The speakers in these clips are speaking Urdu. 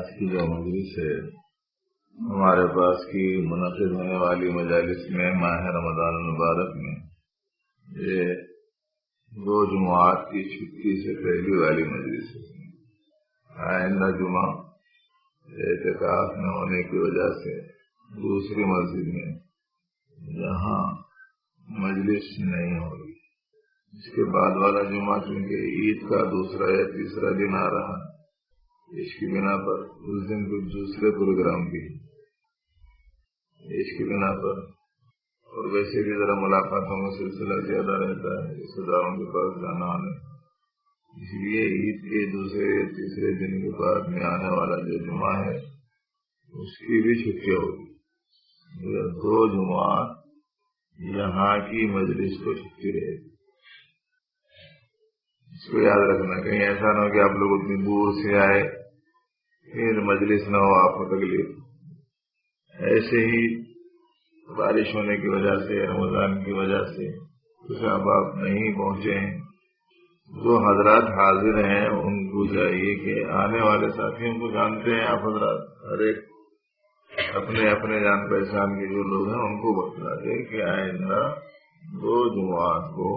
آج کی جو مجلس ہے ہمارے پاس کی منعقد ہونے والی مجالس میں ماہ رمضان المبارک میں یہ 2 جمعات کی چھٹی سے پہلی والی مجلس ہے۔ آئندہ جمعہ اعتکاف نہ ہونے کی وجہ سے دوسری مسجد میں یہاں مجلس نہیں ہوگی۔ اس کے بعد والا جمعہ چونکہ عید کا دوسرا یا تیسرا دن آ رہا ہے، اس کی بنا پر اس دن کچھ دوسرے پروگرام بھی اس کی بنا پر، اور ویسے بھی ذرا ملاقاتوں کا سلسلہ زیادہ رہتا ہے رشتے داروں کے پاس جانا آنے، اس لیے عید کے دوسرے یا تیسرے دن کے بعد میں آنے والا جو جمعہ ہے اس کی بھی چھٹی ہوگی۔ 2 جمعات یہاں کی مجلس کو چھٹی رہے گی۔ اس کو یاد رکھنا، کہیں ایسا نہ ہو کہ آپ لوگ اتنی دور سے آئے پھر مجلس نہ ہو، آپ کو تکلیف۔ ایسے ہی بارش ہونے کی وجہ سے، رمضان کی وجہ سے کچھ احباب نہیں پہنچے ہیں، جو حضرات حاضر ہیں ان کو چاہیے کہ آنے والے ساتھیوں کو جانتے ہیں آپ حضرات، ہر ایک اپنے اپنے جان پہچان کے جو لوگ ہیں ان کو بتلا دیں کہ آئندہ 2 جمعات کو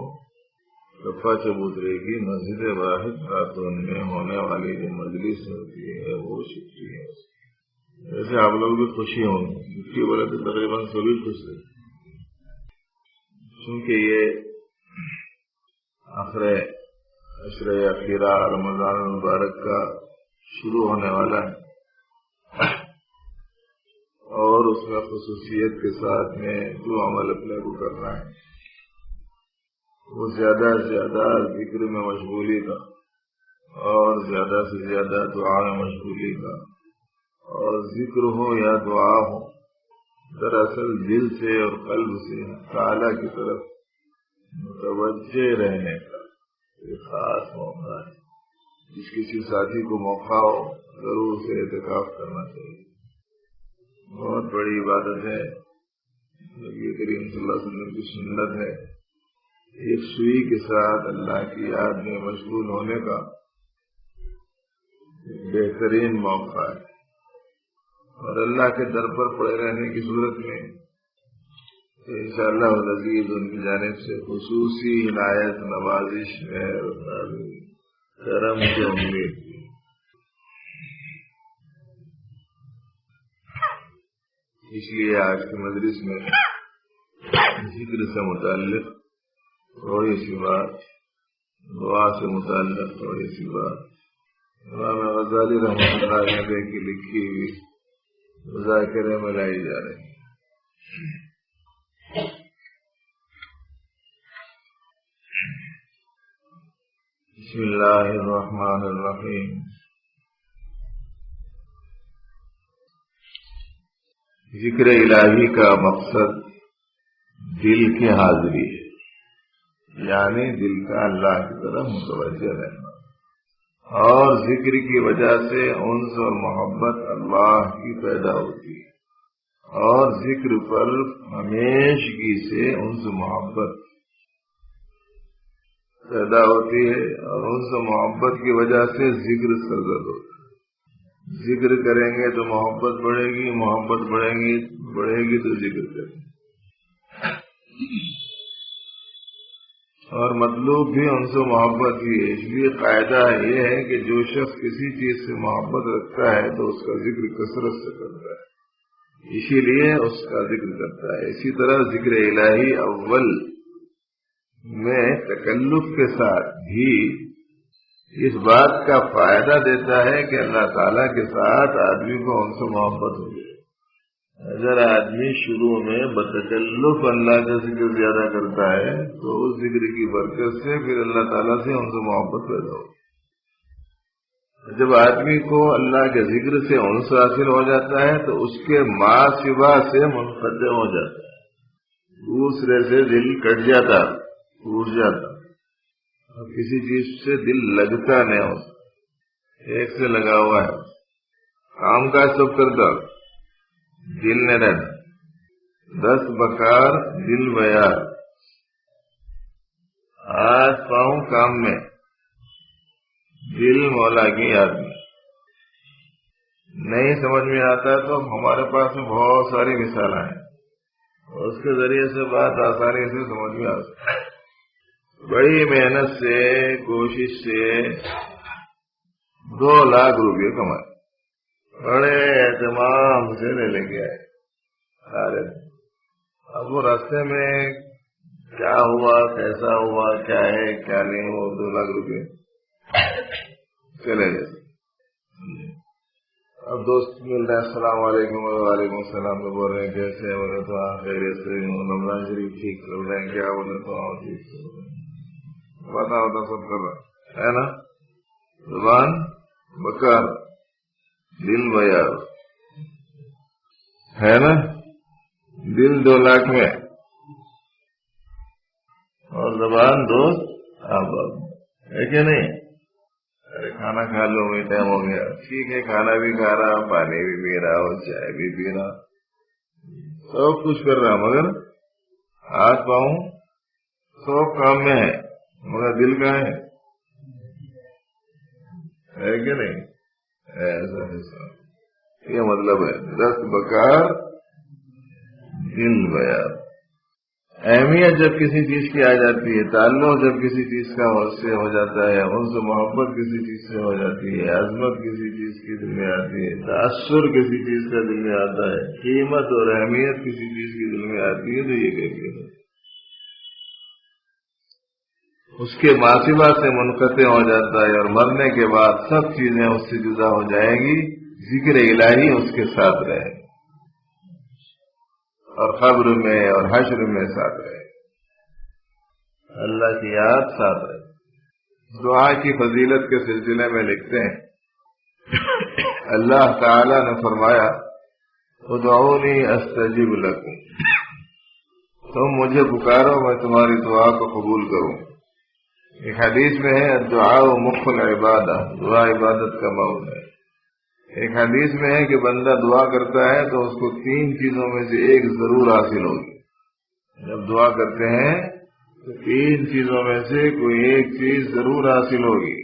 صفا چبوترے کی مسجد واحد خاتون میں ہونے والی جو مجلس ہوتی ہے وہ چھٹی ہے۔ جیسے آپ لوگ بھی خوشی ہوں گے، چھٹی بولے تو تقریباً سبھی خوش ہیں، کیونکہ یہ آخر عشر اخیرہ رمضان المبارک کا شروع ہونے والا ہے، اور اس میں خصوصیت کے ساتھ میں جو عمل اپنے کو کرنا ہے وہ زیادہ سے زیادہ ذکر میں مشغولی کا، اور زیادہ سے زیادہ دعا میں مشغولی کا، اور ذکر ہو یا دعا ہو دراصل دل سے اور قلب سے تعالیٰ کی طرف متوجہ رہنے کا ایک خاص موقع ہے۔ جس کسی ساتھی کو موقع ہو ضرور اسے اعتکاف کرنا چاہیے۔ بہت بڑی عبادت ہے، نبی کریم صلی اللہ علیہ وسلم کی سنت ہے۔ ایک سوئی کے ساتھ اللہ کی یاد میں مشغول ہونے کا بہترین موقع ہے، اور اللہ کے در پر پڑے رہنے کی صورت میں انشاءاللہ العزیز ان کی جانب سے خصوصی عنایت، نوازش ہے، کرم کی امید۔ اس لیے آج کی مجلس میں ذکر سے متعلق تھوڑی سی بات، دعا سے متعلق تھوڑی سی بات، امام غزالی رحمۃ اللہ علیہ کی لکھی ہوئی مذاکرے میں لائی جا رہی ہے۔ بسم اللہ الرحمن الرحیم۔ ذکر الہی کا مقصد دل کی حاضری ہے، یعنی دل کا اللہ کی طرف متوجہ رہنا، اور ذکر کی وجہ سے انس اور محبت اللہ کی پیدا ہوتی ہے، اور ذکر پر ہمیشگی سے انس و محبت پیدا ہوتی ہے، اور انس و محبت کی وجہ سے ذکر سرزد ہوتا ہے۔ ذکر کریں گے تو محبت بڑھے گی، محبت بڑھے گی تو ذکر کریں گے، اور مطلوب بھی ان سے محبت ہی ہے۔ اس لیے قاعدہ یہ ہے کہ جو شخص کسی چیز سے محبت رکھتا ہے تو اس کا ذکر کثرت سے کرتا ہے، اسی لیے اس کا ذکر کرتا ہے۔ اسی طرح ذکر الہی اول میں تکلف کے ساتھ بھی اس بات کا فائدہ دیتا ہے کہ اللہ تعالیٰ کے ساتھ آدمی کو ان سے محبت ہو جائے۔ اگر آدمی شروع میں بتکلف اللہ کا ذکر زیادہ کرتا ہے تو اس ذکر کی برکت سے پھر اللہ تعالیٰ سے ان سے محبت پیدا ہو۔ جب آدمی کو اللہ کے ذکر سے انس حاصل ہو جاتا ہے تو اس کے ما سوا سے منقطع ہو جاتا ہے، دوسرے سے دل کٹ جاتا، ٹوٹ جاتا، اور کسی چیز سے دل لگتا نہیں ہوتا، ایک سے لگا ہوا ہے، کام کاج سب کرتا، دل نے رہنا، 10 بکار دل بیار، ہاتھ پاؤں کام میں، دل مولا کی یاد میں۔ نہیں سمجھ میں آتا تو ہمارے پاس بہت ساری مثالیں ہیں، اس کے ذریعے سے بات آسانی سے سمجھ میں آ سکتی ہے۔ بڑی محنت سے، کوشش سے 2 لاکھ روپے کمائے، بڑے اہتمام سے لے کے آئے سارے۔ اب وہ راستے میں کیا ہوا، کیسا ہوا، کیا ہے کیا نہیں، وہ 2 لاکھ روپے چلے گئے۔ اب دوست مل رہے ہیں، السلام علیکم، وعلیکم السلام، تو بول رہے ہیں کیسے ہیں، بولے تو خیریت سے ہوں، رمضان شریف ٹھیک چل رہے ہیں کیا، بولے تو ٹھیک چل رہے ہیں، پتا ہوتا سب کر رہا ہے نا۔ زبان بکار، دل بیار ہے نا، دل 2 لاکھ میں اور زبان دوست آباد ہے کہ نہیں۔ ارے کھانا کھا لو، وہی ٹائم ہو گیا، ٹھیک ہے، کھانا بھی کھا رہا، پانی بھی پی رہا اور چائے بھی پی رہا، سب کچھ کر رہا، مگر ہاتھ پاؤں سب کام میں ہے، مگر دل کہاں ہے کہ نہیں۔ ایسا یہ مطلب ہے دست بکار دل بیار۔ اہمیت جب کسی چیز کی آ جاتی ہے، تعلق جب کسی چیز کا سے ہو جاتا ہے، ان سے محبت کسی چیز سے ہو جاتی ہے، عظمت کسی چیز کی دل میں آتی ہے، تاثر کسی چیز کا دل میں آتا ہے، قیمت اور اہمیت کسی چیز کی دل میں آتی ہے، تو یہ کیفیت ہے۔ اس کے ماسوا سے منقطع ہو جاتا ہے، اور مرنے کے بعد سب چیزیں اس سے جدا ہو جائیں گی، ذکر الہی اس کے ساتھ رہے، اور قبر میں اور حشر میں ساتھ رہے، اللہ کی یاد ساتھ رہے۔ دعا کی فضیلت کے سلسلے میں لکھتے ہیں، اللہ تعالی نے فرمایا ادعونی استجب لکم، تم مجھے پکارو میں تمہاری دعا کو قبول کروں۔ ایک حدیث میں ہے الدعاء مخ العبادہ، دعا عبادت کا مؤن ہے۔ ایک حدیث میں ہے کہ بندہ دعا کرتا ہے تو اس کو 3 چیزوں میں سے ایک ضرور حاصل ہوگی۔ جب دعا کرتے ہیں تو 3 چیزوں میں سے کوئی ایک چیز ضرور حاصل ہوگی،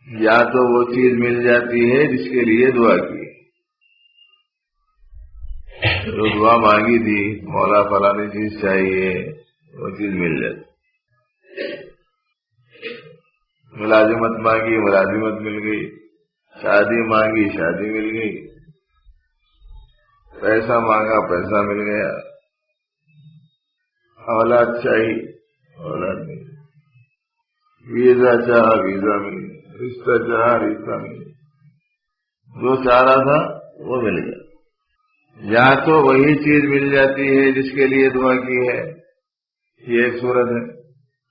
یا تو وہ چیز مل جاتی ہے جس کے لیے دعا کی، جو دعا مانگی تھی مولا فلانی چیز چاہیے، وہ چیز مل جاتی، ملازمت مانگی ملازمت مل گئی، شادی مانگی شادی مل گئی، پیسہ مانگا پیسہ مل گیا، اولاد چاہیے اولاد مل گئی، ویزا چاہا ویزا مل گیا، رشتہ چاہا رشتہ مل گیا، جو چاہ رہا تھا وہ مل گیا۔ یا تو وہی چیز مل جاتی ہے جس کے لیے دعا کی ہے، یہ ایک صورت ہے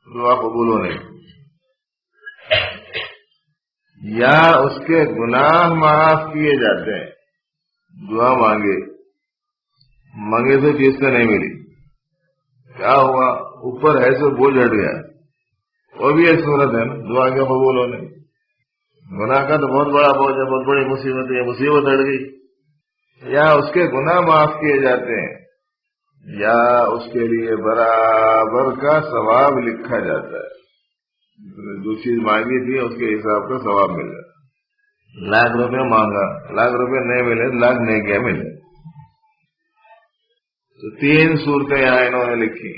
دعا قبول ہونے کی، یا اس کے گناہ معاف کیے جاتے ہیں۔ دعا مانگے تو چیز تو نہیں ملی، کیا ہوا، اوپر ہے تو بوجھ ہٹ گیا، وہ بھی ایک صورت ہے نا دعا کے قبول ہونے کی۔ گناہ کا تو بہت بڑا بوجھ ہے، بہت بڑی مصیبت ہے، مصیبت ہٹ گئی، یا اس کے گناہ معاف کیے جاتے ہیں، یا اس کے لیے برابر کا ثواب لکھا جاتا ہے۔ جو چیز مانگی تھی اس کے حساب کا ثواب مل جاتا۔ 1,00,000 روپے مانگا، 1,00,000 روپے نہیں ملے، 1,00,000 نہیں کیا ملے۔ تو 3 صورتیں یہاں انہوں نے لکھی،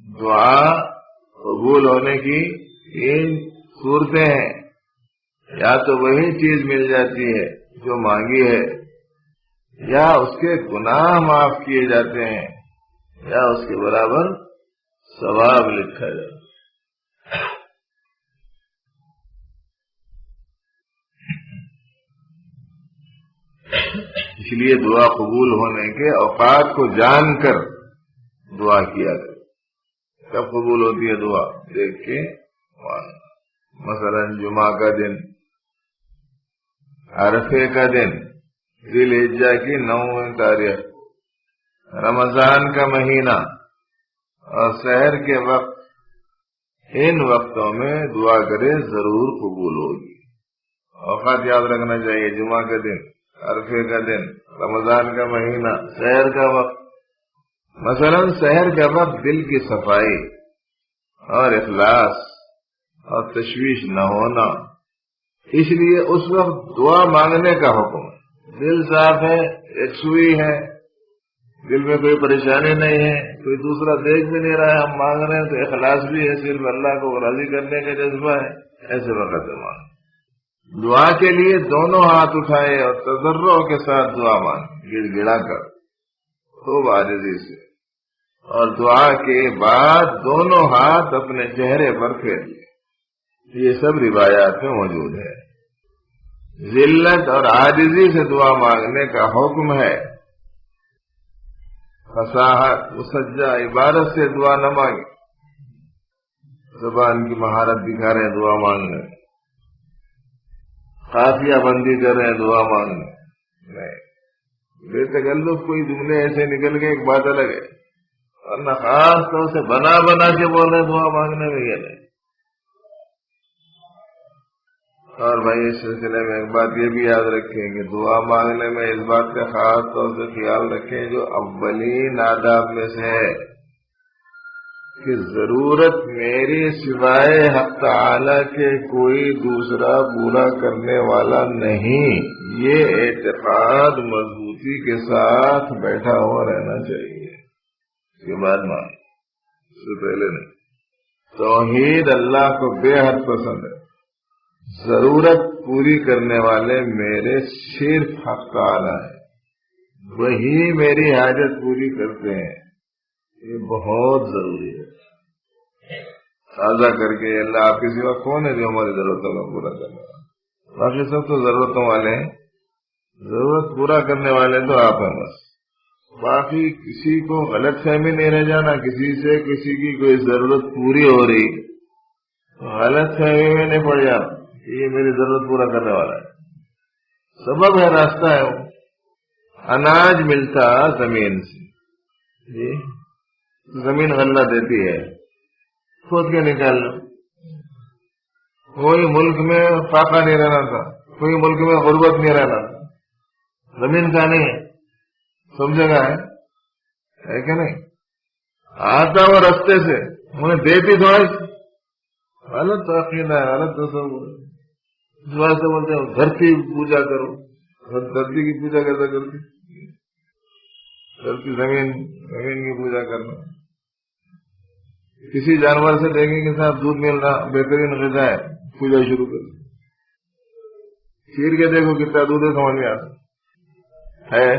دعا قبول ہونے کی 3 صورتیں ہیں، یا تو وہی چیز مل جاتی ہے جو مانگی ہے، یا اس کے گناہ معاف کیے جاتے ہیں، یا اس کے برابر ثواب لکھا جاتا ہے۔ اس لیے دعا قبول ہونے کے اوقات کو جان کر دعا کیا کرے۔ کب قبول ہوتی ہے دعا دیکھ کے، مثلا جمعہ کا دن، عرفے کا دن، ذی الحجہ کی 9ویں تاریخ، رمضان کا مہینہ اور سحر کے وقت، ان وقتوں میں دعا کرے ضرور قبول ہوگی۔ اوقات یاد رکھنا چاہیے، جمعہ کا دن، عرفے کا دن، رمضان کا مہینہ، سحر کا وقت۔ مثلا سحر کا وقت دل کی صفائی اور اخلاص اور تشویش نہ ہونا، اس لیے اس وقت دعا مانگنے کا حکم ہے۔ دل صاف ہے، یکسوئی ہے، دل میں کوئی پریشانی نہیں ہے، کوئی دوسرا دیکھ بھی نہیں رہا ہے، ہم مانگ رہے ہیں تو اخلاص بھی ہے، صرف اللہ کو راضی کرنے کا جذبہ ہے، ایسے وقت مانگ دعا کے لیے دونوں ہاتھ اٹھائے اور تضرع کے ساتھ دعا مانگ گڑ گڑا کر خوب عاجزی سے، اور دعا کے بعد دونوں ہاتھ اپنے چہرے پر پھیر لیے۔ یہ سب روایات میں موجود ہے۔ ذلت اور عاجزی سے دعا مانگنے کا حکم ہے۔ فصاحت مسجع عبارت سے دعا نہ مانگے، زبان کی مہارت دکھا رہے ہیں دعا مانگنے، قافیہ بندی کر رہے ہیں دعا مانگنے، نہیں، بے تکلف کوئی جملے ایسے نکل گئے ایک بات الگ ہے، ورنہ خاص طور سے بنا بنا کے بول رہے ہیں دعا مانگنے میں، یہ نہیں۔ اور بھائی اس سلسلے میں ایک بات یہ بھی یاد رکھیں کہ دعا مانگنے میں اس بات کا خاص طور سے خیال رکھیں جو اولین آداب میں سے ہے کہ ضرورت میری سوائے حق تعالی کے کوئی دوسرا پورا کرنے والا نہیں، یہ اعتقاد مضبوطی کے ساتھ بیٹھا ہوا رہنا چاہیے۔ اس کے بعد مان، اس سے پہلے نہیں۔ توحید اللہ کو بے حد پسند ہے۔ ضرورت پوری کرنے والے میرے صرف حق تعالی ہیں، وہی میری حاجت پوری کرتے ہیں، یہ بہت ضروری ہے۔ تازہ کر کے اللہ آپ کے سوا کون ہے جو ہماری ضرورتوں کا پورا کرنے والا؟ باقی سب تو ضرورتوں والے ہیں، ضرورت پورا کرنے والے تو آپ ہیں بس۔ باقی کسی کو غلط فہمی نہیں رہ جانا، کسی سے کسی کی کوئی ضرورت پوری ہو رہی غلط فہمی میں نہیں پڑ جانا یہ میری ضرورت پورا کرنے والا ہے، سبب ہے، راستہ ہے۔ وہ اناج ملتا زمین سے، جی زمین غلہ دیتی ہے، کھود کے نکال لو۔ کوئی ملک میں فاقہ نہیں رہنا تھا، کوئی ملک میں غربت نہیں رہنا تھا، زمین کا نہیں ہے، سب جگہ ہے کہ نہیں؟ آتا وہ رستے سے انہیں دیتی تھوڑا غلط عقیدہ ہے، غلط تصور ہے۔ اس واسطے بولتے ہیں دھرتی پوجا کرو، دھرتی کی پوجا کیسا کرتی؟ دھرتی زمین کی پوجا کرنا۔ کسی جانور سے دیکھیں کہ صاحب دودھ مل رہا، بہترین غذا ہے، پوجا شروع کر چیر کے دیکھو کتنا دودھ ہے، سمجھ میں آتا ہے۔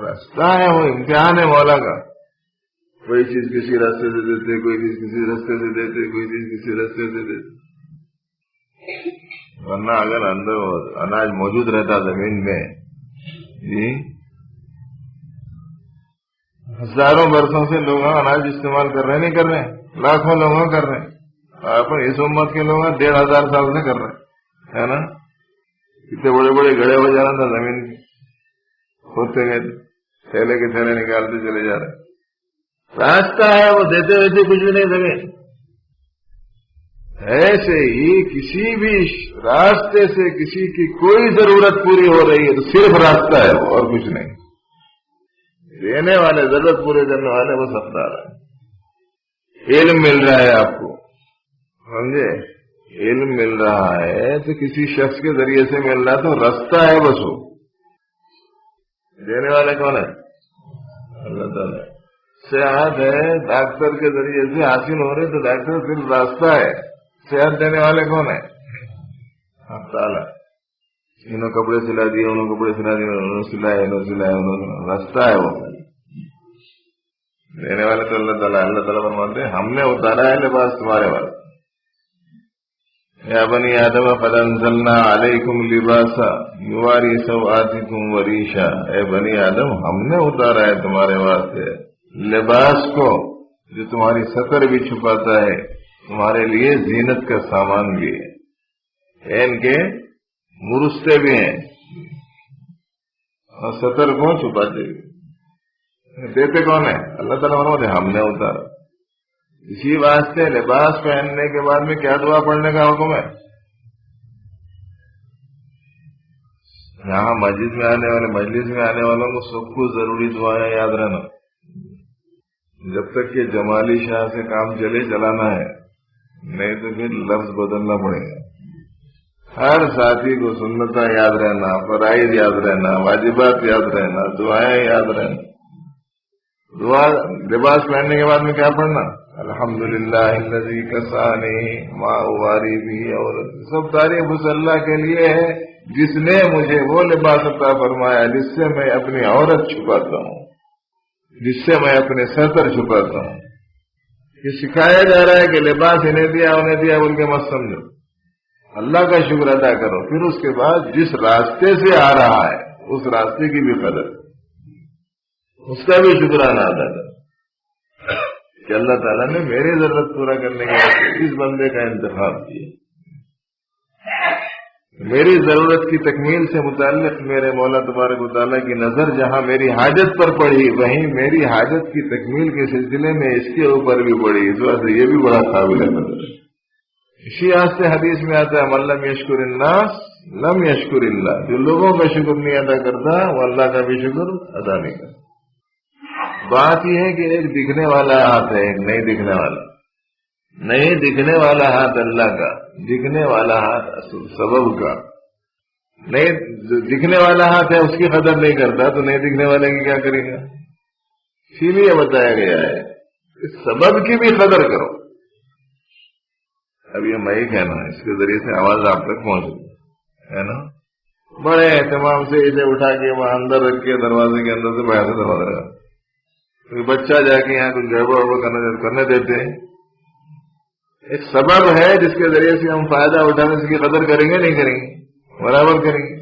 راستہ ہے، وہ امتحان ہے مولا کا، کوئی چیز کسی راستے سے دیتے، کوئی چیز کسی راستے سے دیتے، کوئی چیز کسی راستے سے دیتے، ورنہ اگر اندر اناج موجود رہتا زمین میں، جی ہزاروں برسوں سے لوگ اناج استعمال کر رہے، نہیں کر رہے، لاکھوں لوگ کر رہے ہیں، اپن اس امت کے لوگ 1500 سال سے کر رہے ہیں نا۔ کتنے بڑے بڑے گڑھے ہو جانا تھا زمین کے، ہوتے گئے تھیلے کے تھیلے نکالتے چلے جا رہے۔ راستہ ہے، وہ دیتے ویسے کچھ بھی نہیں سکے۔ ایسے ہی کسی بھی راستے سے کسی کی کوئی ضرورت پوری ہو رہی ہے تو صرف راستہ ہے اور کچھ نہیں۔ دینے والے، ضرورت پورے کرنے والے وہ حقدار ہے۔ علم مل رہا ہے آپ کو، سمجھے؟ علم مل رہا ہے تو کسی شخص کے ذریعے سے مل رہا ہے تو راستہ ہے بس، وہ دینے والے کون ہے؟ اللہ تعالیٰ۔ صحت ہے ڈاکٹر کے ذریعے سے حاصل ہو رہے تو ڈاکٹر صرف راستہ ہے، صحت دینے والے کون ہیں؟ حق تعالیٰ۔ انہوں کپڑے سلا دیے، انہوں کپڑے سلا دیے، انہوں سلائے، انہوں سلائے، انہوں راستہ ہے وہ دینے والے تو اللہ تعالیٰ۔ اللہ تعالیٰ فرماتے ہیں ہم نے اتارا ہے لباس تمہارے واسطے، یا بنی آدم قد انزلنا علیکم لباسا یواری سوآتکم وریشا، اے بنی آدم ہم نے اتارا ہے تمہارے واسطے لباس کو جو تمہاری ستر بھی چھپاتا ہے، تمہارے لیے زینت کا سامان بھی ہے، ان کے مرستے بھی ہیں اور ستر کو چھپاتے بھی، دیتے کون ہے؟ اللہ تعالیٰ فرماتے ہم نے اتارا۔ اسی واسطے لباس پہننے کے بعد میں کیا دعا پڑھنے کا حکم ہے؟ یہاں مجلس میں آنے والوں کو سب کو ضروری دعائیں یاد رہنا، جب تک کہ جمالی شاہ سے کام چلے چلانا ہے، نہیں تو پھر لفظ بدلنا پڑے گا۔ ہر ساتھی کو سنتیں یاد رہنا، فرائض یاد رہنا، واجبات یاد رہنا، دعائیں یاد رہنا. دعا لباس پہننے کے بعد میں کیا پڑھنا؟ الحمدللہ الذی کسانی ما اواری بھی. اور سب تعریف اس اللہ کے لیے ہے جس نے مجھے وہ لباس عطا فرمایا جس سے میں اپنی عورت چھپاتا ہوں، جس سے میں اپنے ستر چھپاتا ہوں. یہ سکھایا جا رہا ہے کہ لباس انہیں دیا انہیں دیا بول کے مت سمجھو، اللہ کا شکر ادا کرو. پھر اس کے بعد جس راستے سے آ رہا ہے اس راستے کی بھی قدر، اس کا بھی شکرانہ ادا کرو کہ اللہ تعالیٰ نے میری ضرورت پورا کرنے کے لیے اس بندے کا انتخاب کیا. میری ضرورت کی تکمیل سے متعلق میرے مولا تبارک و تعالیٰ کی نظر جہاں میری حاجت پر پڑی، وہیں میری حاجت کی تکمیل کے سلسلے میں اس کے اوپر بھی پڑی. اس وجہ سے یہ بھی بڑا قابل نظر ہے. اسی آج سے حدیث میں آتا ہے من لم یشکر الناس لم یشکر اللہ. جو لوگوں کا شکر نہیں ادا کرتا وہ اللہ کا بھی شکر ادا نہیں کرتا. بات یہ ہے کہ ایک دکھنے والا ہاتھ ہے، ایک نہیں دکھنے والا. نہیں دکھنے والا ہاتھ اللہ کا، دکھنے والا ہاتھ سبب کا. نہیں دکھنے والا ہاتھ ہے اس کی قدر نہیں کرتا تو نہیں دکھنے والے کی کیا کرے گا؟ اسی لیے بتایا گیا ہے کہ سبب کی بھی قدر کرو. اب یہ مائک ہے نا، اس کے ذریعے سے آواز آپ تک پہنچ رہی ہے نا. بڑے اہتمام سے اسے اٹھا کے وہاں اندر رکھ کے دروازے کے اندر سے باہر سے دروازہ رکھا. بچہ جا کے یہاں کچھ گڑبڑ کرنے دیتے ہیں. ایک سبب ہے جس کے ذریعے سے ہم فائدہ اٹھانے اس کی قدر کریں گے نہیں کریں گے؟ برابر کریں گے.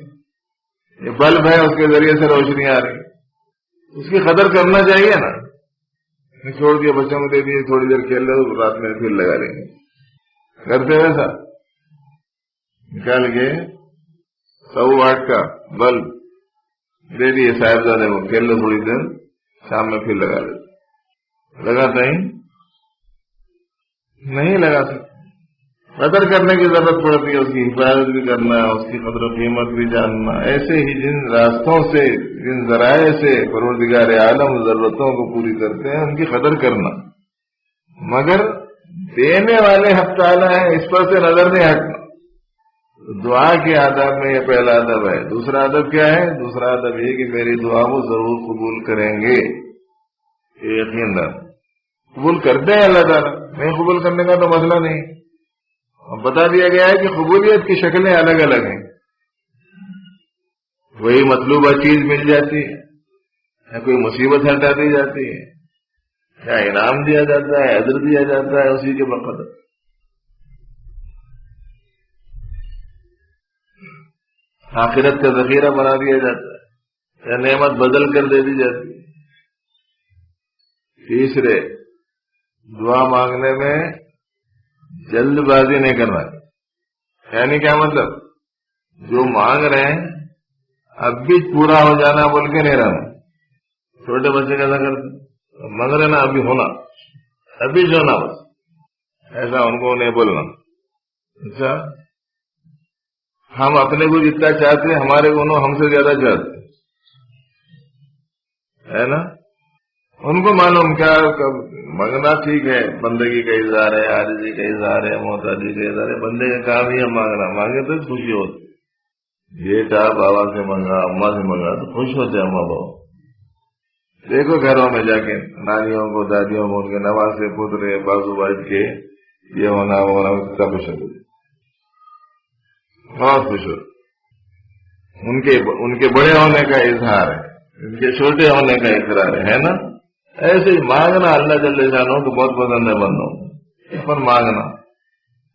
یہ بلب ہے اس کے ذریعے سے روشنی آ رہی، اس کی قدر کرنا چاہیے نا. چھوڑ دیا بچوں کو دے دیے تھوڑی دیر کھیل لو رات میں پھر لگا لیں گے. کرتے ویسا نکال کے 100 واٹ کا بلب دے دیے صاحبزادے کو، کھیل لو تھوڑی دیر، شام میں پھر لگا لے. لگاتا ہی نہیں لگا سکتے. قدر کرنے کی ضرورت پڑتی ہے، اس کی حفاظت بھی کرنا، اس کی قدر و قیمت بھی جاننا. ایسے ہی جن راستوں سے جن ذرائع سے پروردگار عالم ضرورتوں کو پوری کرتے ہیں ان کی قدر کرنا. مگر دینے والے حق تعالی ہیں، اس پر سے نظر نہیں ہٹنا. دعا کے آداب میں یہ پہلا ادب ہے. دوسرا ادب کیا ہے؟ دوسرا ادب یہ کہ میری دعا وہ ضرور قبول کریں گے. یہ یقین رکھ، قبول کرتے ہیں اللہ تعالیٰ، نہیں قبول کرنے کا تو مسئلہ نہیں. اب بتا دیا گیا ہے کہ قبولیت کی شکلیں الگ الگ ہیں. وہی مطلوبہ چیز مل جاتی ہے، یا کوئی مصیبت ہٹا دی جاتی ہے، یا انعام دیا جاتا ہے، اجر دیا جاتا ہے اسی کے بقدر. آخرت کا ذخیرہ بنا دیا جاتا ہے، یا نعمت بدل کر دے دی جاتی ہے. تیسرے، دعا مانگنے میں جلد بازی نہیں کرنا. یعنی کیا مطلب؟ جو مانگ رہے ہیں اب بھی پورا ہو جانا بول کے نہیں رہنا. چھوٹے بچے کیسا کرتے؟ مانگ رہے نا ابھی ہونا، ابھی جو ہونا بس، ایسا ان کو نہیں بولنا. اچھا ہم اپنے کو جتنا چاہتے ہیں ہمارے کو ہم سے زیادہ چاہتے ہے نا. ان کو معلوم کیا مانگنا ٹھیک ہے، بندگی کا اظہار ہے، عاجزی کا اظہار ہے، محتاجی کا اظہار ہے. بندے کا کام ہی ہے مانگنا. مانگے تو خوشی ہوتی. یہ کہا بابا سے مانگا، اماں سے مانگا تو خوش ہوتے اماں بابا. دیکھو گھروں میں جا کے نانیوں کو، دادیوں کو، ان کے نواسے پوترے بازو بائٹ کے یہ ہونا وہ ہونا سب خوش ہوتے، بہت خوش ہوتے. ان کے بڑے ہونے کا اظہار ہے، ان کے چھوٹے ہونے کا اقرار ہے نا. ایسے ہی مانگنا اللہ جل شانہ کو بہت پسند ہے بندوں پر.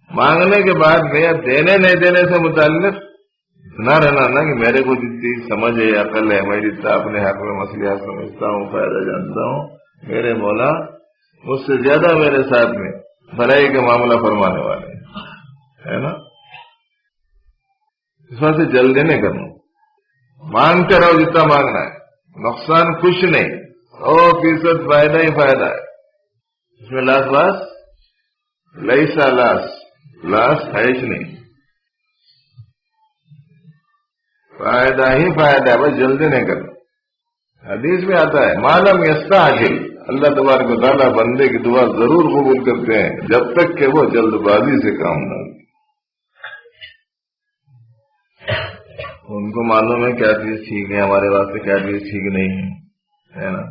مانگنے کے بعد میں دینے نہیں دینے سے متعلق نہ رہنا نا کہ میرے کو جتنی سمجھ ہے، عقل ہے، میں جتنا اپنے حق میں مسئلہ سمجھتا ہوں، فائدہ جانتا ہوں، میرے مولا مجھ سے زیادہ میرے ساتھ میں بھلائی کا معاملہ فرمانے والے ہے نا. اس وجہ سے جلدی نہیں کرنا. مانگتے رہو جتنا مانگنا ہے، نقصان کچھ نہیں، 100% فائدہ ہی فائدہ ہے. اس میں لاس باس لیسا لاس ہے ہی نہیں، فائدہ ہی فائدہ ہے. بس جلدی نہیں کرنا. حدیث میں آتا ہے معلوم یستعجل، اللہ تبارک و تعالیٰ بندے کی دعا ضرور قبول کرتے ہیں جب تک کہ وہ جلد بازی سے کام نہ. ان کو معلوم ہے کیا چیز ٹھیک ہے ہمارے واسطے، کیا چیز ٹھیک نہیں ہے نا.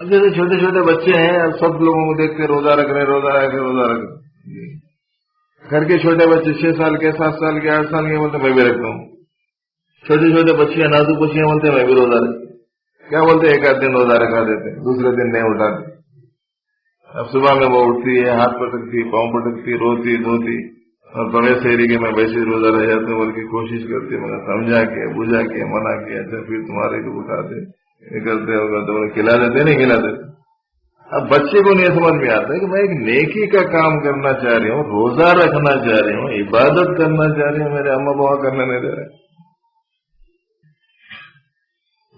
اب جیسے چھوٹے چھوٹے بچے ہیں، اب سب لوگوں کو دیکھتے روزہ رکھ رہے، روزہ رکھ رہے، روزہ رکھ رہے. گھر کے چھوٹے بچے 6 سال کے، 7 سال کے، 8 سال کے بولتے میں بھی رکھتا ہوں. چھوٹے چھوٹے بچیاں، نازک بچیاں بولتے میں بھی روزہ رکھتا ہوں. کیا بولتے ایک آدھ دن روزہ رکھا دیتے، دوسرے دن نہیں اٹھاتے. اب صبح میں وہ اٹھتی ہے، ہاتھ پٹکتی، پاؤں پٹکتی، روتی دھوتی، اور بڑے شہری کے میں ویسے روزہ رہ جاتا ہوں بلکہ کوشش کرتی ہوں، میں نے سمجھا کے بجھا کے منع کیا. اچھا پھر تمہارے کو اٹھاتے نکلتے ہوگا تو کھلا دیتے نہیں کھلا دیتے. اب بچے کو نہیں سمجھ میں آتا ہے کہ میں ایک نیکی کا کام کرنا چاہ رہی ہوں، روزہ رکھنا چاہ رہی ہوں، عبادت کرنا چاہ رہی ہوں، میرے اماں بابا کرنے نہیں دے رہے.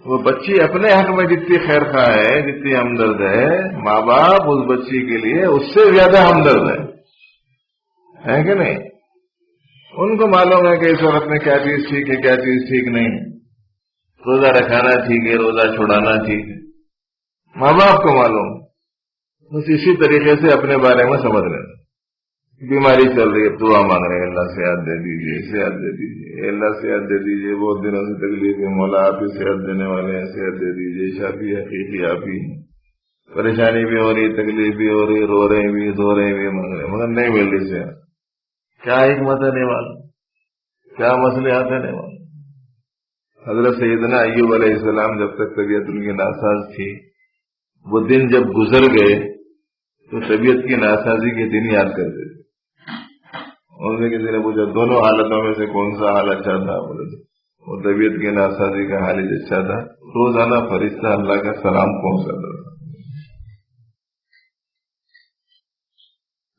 وہ بچی اپنے حق میں جتنی خیر خواہ ہے، جتنی ہمدرد ہے، ماں باپ اس بچی کے لیے اس سے زیادہ ہمدرد ہے کہ نہیں؟ ان کو معلوم ہے کہ اس وقت میں کیا چیز ٹھیک ہے، کیا چیز ٹھیک نہیں. روزہ رکھانا ٹھیک ہے، روزہ چھوڑانا ٹھیک ہے، ماں باپ کو معلوم. بس اسی طریقے سے اپنے بارے میں سمجھ رہے ہیں. بیماری چل رہی ہے، دعا مانگ رہے ہیں، اللہ صحت دے دیجیے، صحت دے دیجیے، اللہ صحت دے دیجیے. بہت دنوں سے تکلیف ہے، مولا آپ ہی صحت دینے والے ہیں، صحت دے دیجیے. شافی حقیقی آپ ہی ہیں. پریشانی بھی ہو رہی، تکلیف بھی ہو رہی، رو رہے بھی، دھو رہے بھی، مانگ رہے مگر نہیں مل رہی صحت. کیا حکمت ہے نہیں معلوم، کیا مسئلے آتے نہیں معلوم. حضرت سیدنا ایوب علیہ السلام جب تک طبیعت ان کی ناساز تھی، وہ دن جب گزر گئے تو طبیعت کی ناسازی کے دن یاد کرتے تھے. ان سے کسی نے پوچھا دونوں حالتوں میں سے کون سا حال اچھا تھا؟ بولے وہ طبیعت کی ناسازی کا حال ہی اچھا تھا. روزانہ فرشتہ اللہ کا سلام پہنچاتا تھا.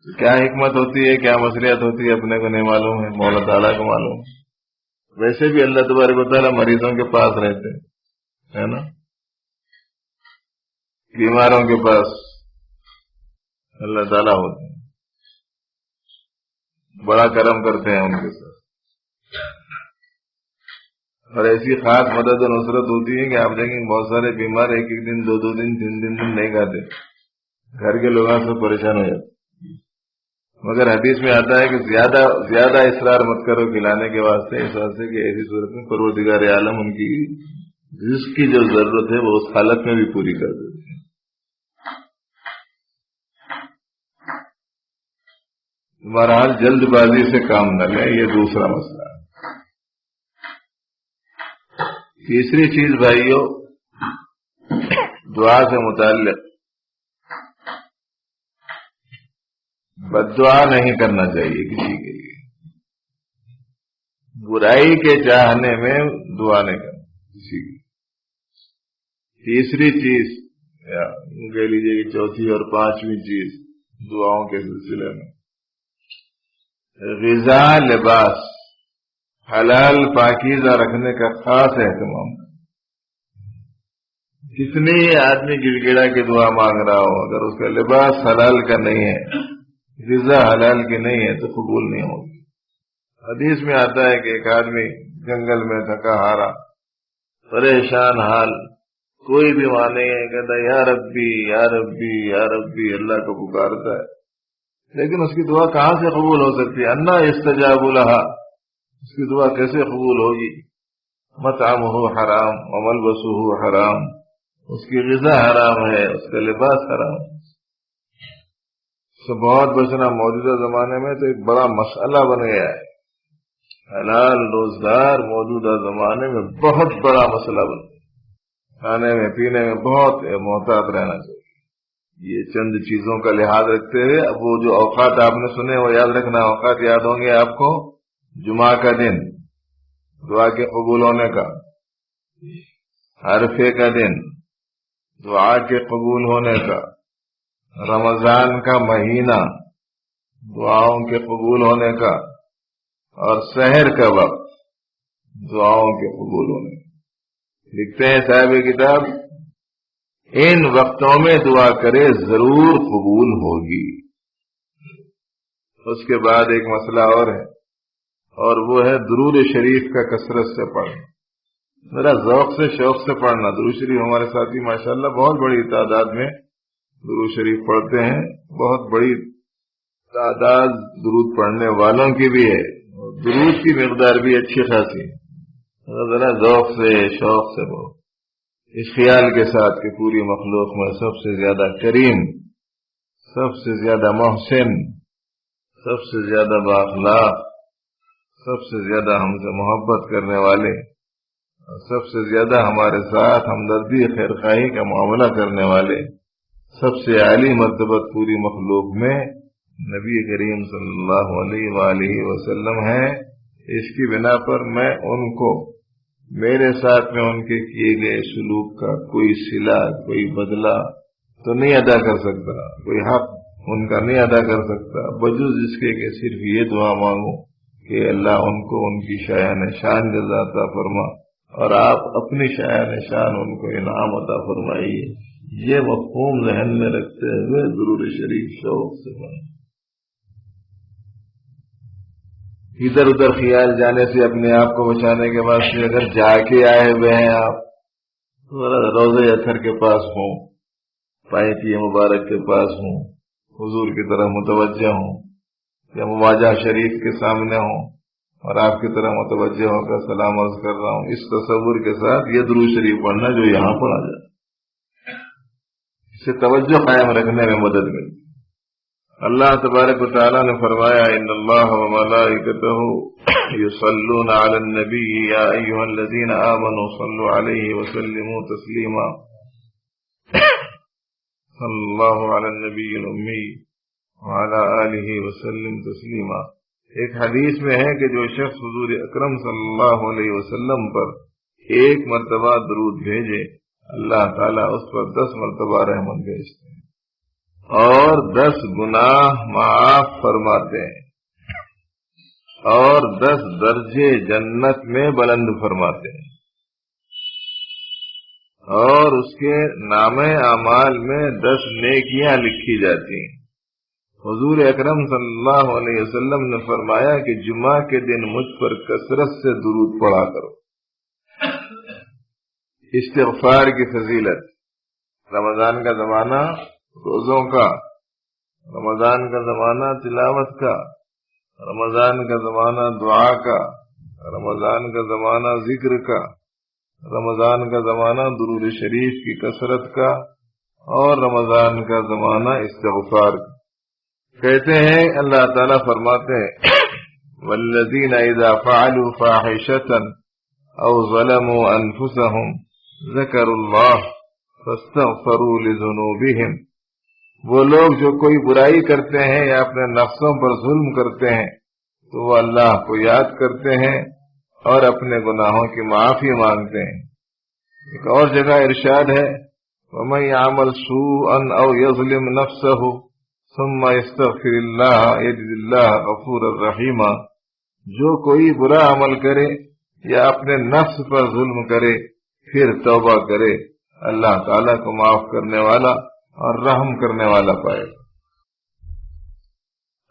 کیا حکمت ہوتی ہے، کیا مصلحت ہوتی ہے، اپنے کو نہیں معلوم ہے، مولا تعالیٰ کو معلوم ہے. ویسے بھی اللہ تبارک و تعالیٰ مریضوں کے پاس رہتے ہے نا، بیماروں کے پاس اللہ تعالیٰ ہوتے ہیں، بڑا کرم کرتے ہیں ان کے ساتھ. اور ایسی خاص مدد و نصرت ہوتی ہے کہ آپ دیکھیں بہت سارے بیمار ایک ایک دن، دو دو دن، تین دن نہیں کھاتے، گھر کے لوگوں سے پریشان ہو جاتے. مگر حدیث میں آتا ہے کہ زیادہ اصرار مت کرو کھلانے کے واسطے، اس واسطے کہ ایسی صورت میں پروردگار عالم ان کی رزق کی جو ضرورت ہے وہ اس حالت میں بھی پوری کر دیتے ہیں. بہرحال جلد بازی سے کام نہ لیں، یہ دوسرا مسئلہ ہے. تیسری چیز بھائیو، دعا سے متعلق بد دعا نہیں کرنا چاہیے کسی کے لیے. برائی کے چاہنے میں دعا نہیں کرنا کسی کی. تیسری چیز یا کہہ لیجیے کہ چوتھی اور پانچویں چیز دعاؤں کے سلسلے میں، غذا، لباس حلال پاکیزہ رکھنے کا خاص اہتمام. کتنی آدمی گڑ گڑا کے دعا مانگ رہا ہو، اگر اس کا لباس حلال کا نہیں ہے، غذا حلال کی نہیں ہے تو قبول نہیں ہوگی. حدیث میں آتا ہے کہ ایک آدمی جنگل میں تھکا ہارا، پریشان حال، کوئی بھی وہاں نہیں ہے، کہتا یا ربی یا ربی یا ربی، اللہ کو پکارتا ہے. لیکن اس کی دعا کہاں سے قبول ہو سکتی ہے؟ انا استجاب لہا، اس کی دعا کیسے قبول ہوگی؟ مطعمہ حرام وملبسہ حرام، اس کی غذا حرام ہے، اس کا لباس حرام. سے بہت بچنا موجودہ زمانے میں تو ایک بڑا مسئلہ بن گیا ہے. حلال روزگار موجودہ زمانے میں بہت بڑا مسئلہ بن گیا. کھانے میں پینے میں بہت محتاط رہنا چاہیے. یہ چند چیزوں کا لحاظ رکھتے ہوئے اب وہ جو اوقات آپ نے سنے وہ یاد رکھنا. اوقات یاد ہوں گے آپ کو، جمعہ کا دن دعا کے قبول ہونے کا، عرفے کا دن دعا کے قبول ہونے کا، رمضان کا مہینہ دعاؤں کے قبول ہونے کا، اور سحر کا وقت دعاؤں کے قبول ہونے کا. لکھتے ہیں صاحب کتاب، ان وقتوں میں دعا کرے ضرور قبول ہوگی. اس کے بعد ایک مسئلہ اور ہے، اور وہ ہے درود شریف کا کثرت سے پڑھنا. میرا ذوق سے شوق سے پڑھنا. درود شریف ہمارے ساتھی ماشاءاللہ بہت بڑی تعداد میں درود شریف پڑھتے ہیں. بہت بڑی تعداد درود پڑھنے والوں کی بھی ہے اور درود کی مقدار بھی اچھی خاصی ہے، ذرا ذوق سے شوق سے وہ اس خیال کے ساتھ کہ پوری مخلوق میں سب سے زیادہ کریم، سب سے زیادہ محسن، سب سے زیادہ بااخلاق، سب سے زیادہ ہم سے محبت کرنے والے، سب سے زیادہ ہمارے ساتھ ہمدردی خیرخواہی کا معاملہ کرنے والے، سب سے اعلی مرتبہ پوری مخلوق میں نبی کریم صلی اللہ علیہ وآلہ وسلم ہے۔ اس کی بنا پر میں ان کو میرے ساتھ میں ان کے کیے گئے سلوک کا کوئی صلہ، کوئی بدلہ تو نہیں ادا کر سکتا، کوئی حق ان کا نہیں ادا کر سکتا، بجز اس کے کہ صرف یہ دعا مانگوں کہ اللہ ان کو ان کی شایان شان جزا عطا فرما، اور آپ اپنی شایان شان ان کو انعام عطا فرمائیے۔ یہ مفہوم ذہن میں رکھتے ہوئے درود شریف شوق سے پڑھیں۔ ادھر ادھر خیال جانے سے اپنے آپ کو بچانے کے واسطے اگر جا کے آئے ہوئے ہیں آپ روضہ اطہر کے پاس ہوں، پائتی مبارک کے پاس ہوں، حضور کی طرف متوجہ ہوں، یا مواجہ شریف کے سامنے ہوں اور آپ کی طرح متوجہ ہو کر سلام عرض کر رہا ہوں، اس تصور کے ساتھ یہ درود شریف پڑھنا جو یہاں پڑھا جائے، اس سے توجہ قائم رکھنے میں مدد ملتی۔ اللہ تبارک و تعالیٰ نے فرمایا ان اللہ وملائکتہ یصلون علی النبی یا ایھا الذین آمنوا صلوا علیہ وسلموا تسلیما صلی اللہ علی النبی الامی وعلی آلہ وسلم تسلیما۔ ایک حدیث میں ہے کہ جو شخص حضور اکرم صلی اللہ علیہ وسلم پر ایک مرتبہ درود بھیجے اللہ تعالیٰ اس پر 10 مرتبہ رحمت بھیجتے ہیں اور 10 گناہ معاف فرماتے ہیں اور 10 درجے جنت میں بلند فرماتے ہیں، اور اس کے نامہ اعمال میں 10 نیکیاں لکھی جاتی ہیں۔ حضور اکرم صلی اللہ علیہ وسلم نے فرمایا کہ جمعہ کے دن مجھ پر کثرت سے درود پڑھا کرو۔ استغفار کی فضیلت، رمضان کا زمانہ روزوں کا، رمضان کا زمانہ تلاوت کا، رمضان کا زمانہ دعا کا، رمضان کا زمانہ ذکر کا، رمضان کا زمانہ درود شریف کی کثرت کا، اور رمضان کا زمانہ استغفار کا۔ کہتے ہیں اللہ تعالیٰ فرماتے ہیں والذین اذا فعلوا فاحشۃ او ظلموا انفسهم ذکروا اللہ فاستغفروا لذنوبهم، وہ لوگ جو کوئی برائی کرتے ہیں یا اپنے نفسوں پر ظلم کرتے ہیں تو وہ اللہ کو یاد کرتے ہیں اور اپنے گناہوں کی معافی مانگتے ہیں۔ ایک اور جگہ ارشاد ہے وَمَن يَعْمَلْ سُوءًا أَوْ يَظْلِمْ نَفْسَهُ ثُمَّ يَسْتَغْفِرِ اللَّهَ يَجِدِ اللَّهَ غَفُورًا رَحِيمًا، جو کوئی برا عمل کرے یا اپنے نفس پر ظلم کرے پھر توبہ کرے، اللہ تعالیٰ کو معاف کرنے والا اور رحم کرنے والا پائے۔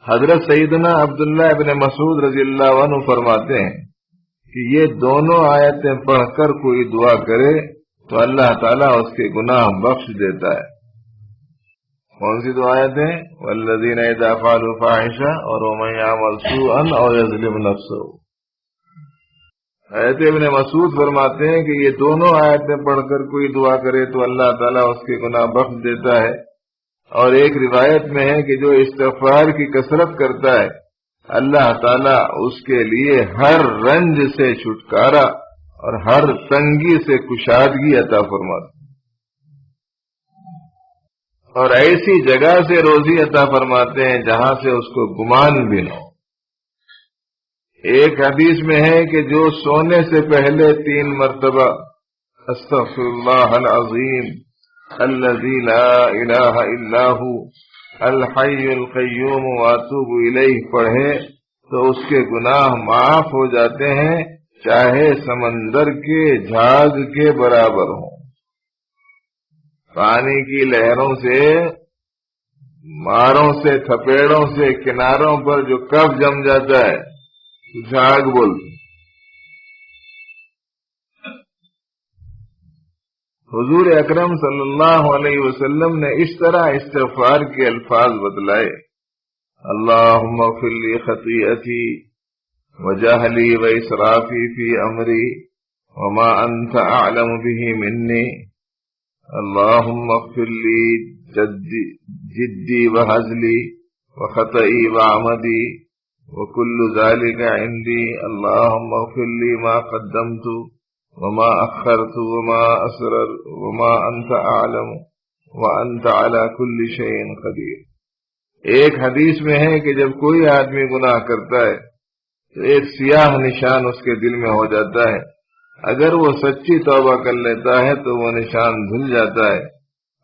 حضرت سیدنا عبداللہ ابن مسعود رضی اللہ عنہ فرماتے ہیں کہ یہ دونوں آیتیں پڑھ کر کوئی دعا کرے تو اللہ تعالیٰ اس کے گناہ بخش دیتا ہے۔ کون سی دو آیتیں؟ والذین اذا فعلوا فاحشۃ اور ومن یعمل سوءا او یظلم نفسہ۔ حضرت ابن مسعود فرماتے ہیں کہ یہ دونوں آیتیں پڑھ کر کوئی دعا کرے تو اللہ تعالیٰ اس کے گناہ بخش دیتا ہے، اور ایک روایت میں ہے کہ جو استغفار کی کثرت کرتا ہے اللہ تعالیٰ اس کے لیے ہر رنج سے چھٹکارا اور ہر تنگی سے کشادگی عطا فرماتا اور ایسی جگہ سے روزی عطا فرماتے ہیں جہاں سے اس کو گمان بھی نہ ہو۔ ایک حدیث میں ہے کہ جو سونے سے پہلے 3 مرتبہ استغفر اللہ العظیم الذی لا الہ الا ہو الحی القیوم واتوب الیہ پڑھے تو اس کے گناہ معاف ہو جاتے ہیں، چاہے سمندر کے جھاگ کے برابر ہوں۔ پانی کی لہروں سے، ماروں سے، تھپیڑوں سے کناروں پر جو کف جم جاتا ہے جھاگ بولتے۔ حضور اکرم صلی اللہ علیہ وسلم نے اس طرح استغفار کے الفاظ بتلائے اللہم اغفر لی خطیئتی وجهلي وإسرافي في أمري وما أنت أعلم به مني اللهم اغفر لي جدي وهزلي وخطئي وعمدي وكل ذلك عندي اللهم اغفر لي ما قدمت وما أخرت وما أسرر وما أنت أعلم وأنت على كل شيء قدير. ایک حدیث میں ہے کہ جب کوئی آدمی گناہ کرتا ہے تو ایک سیاہ نشان اس کے دل میں ہو جاتا ہے. اگر وہ سچی توبہ کر لیتا ہے تو وہ نشان دھل جاتا ہے،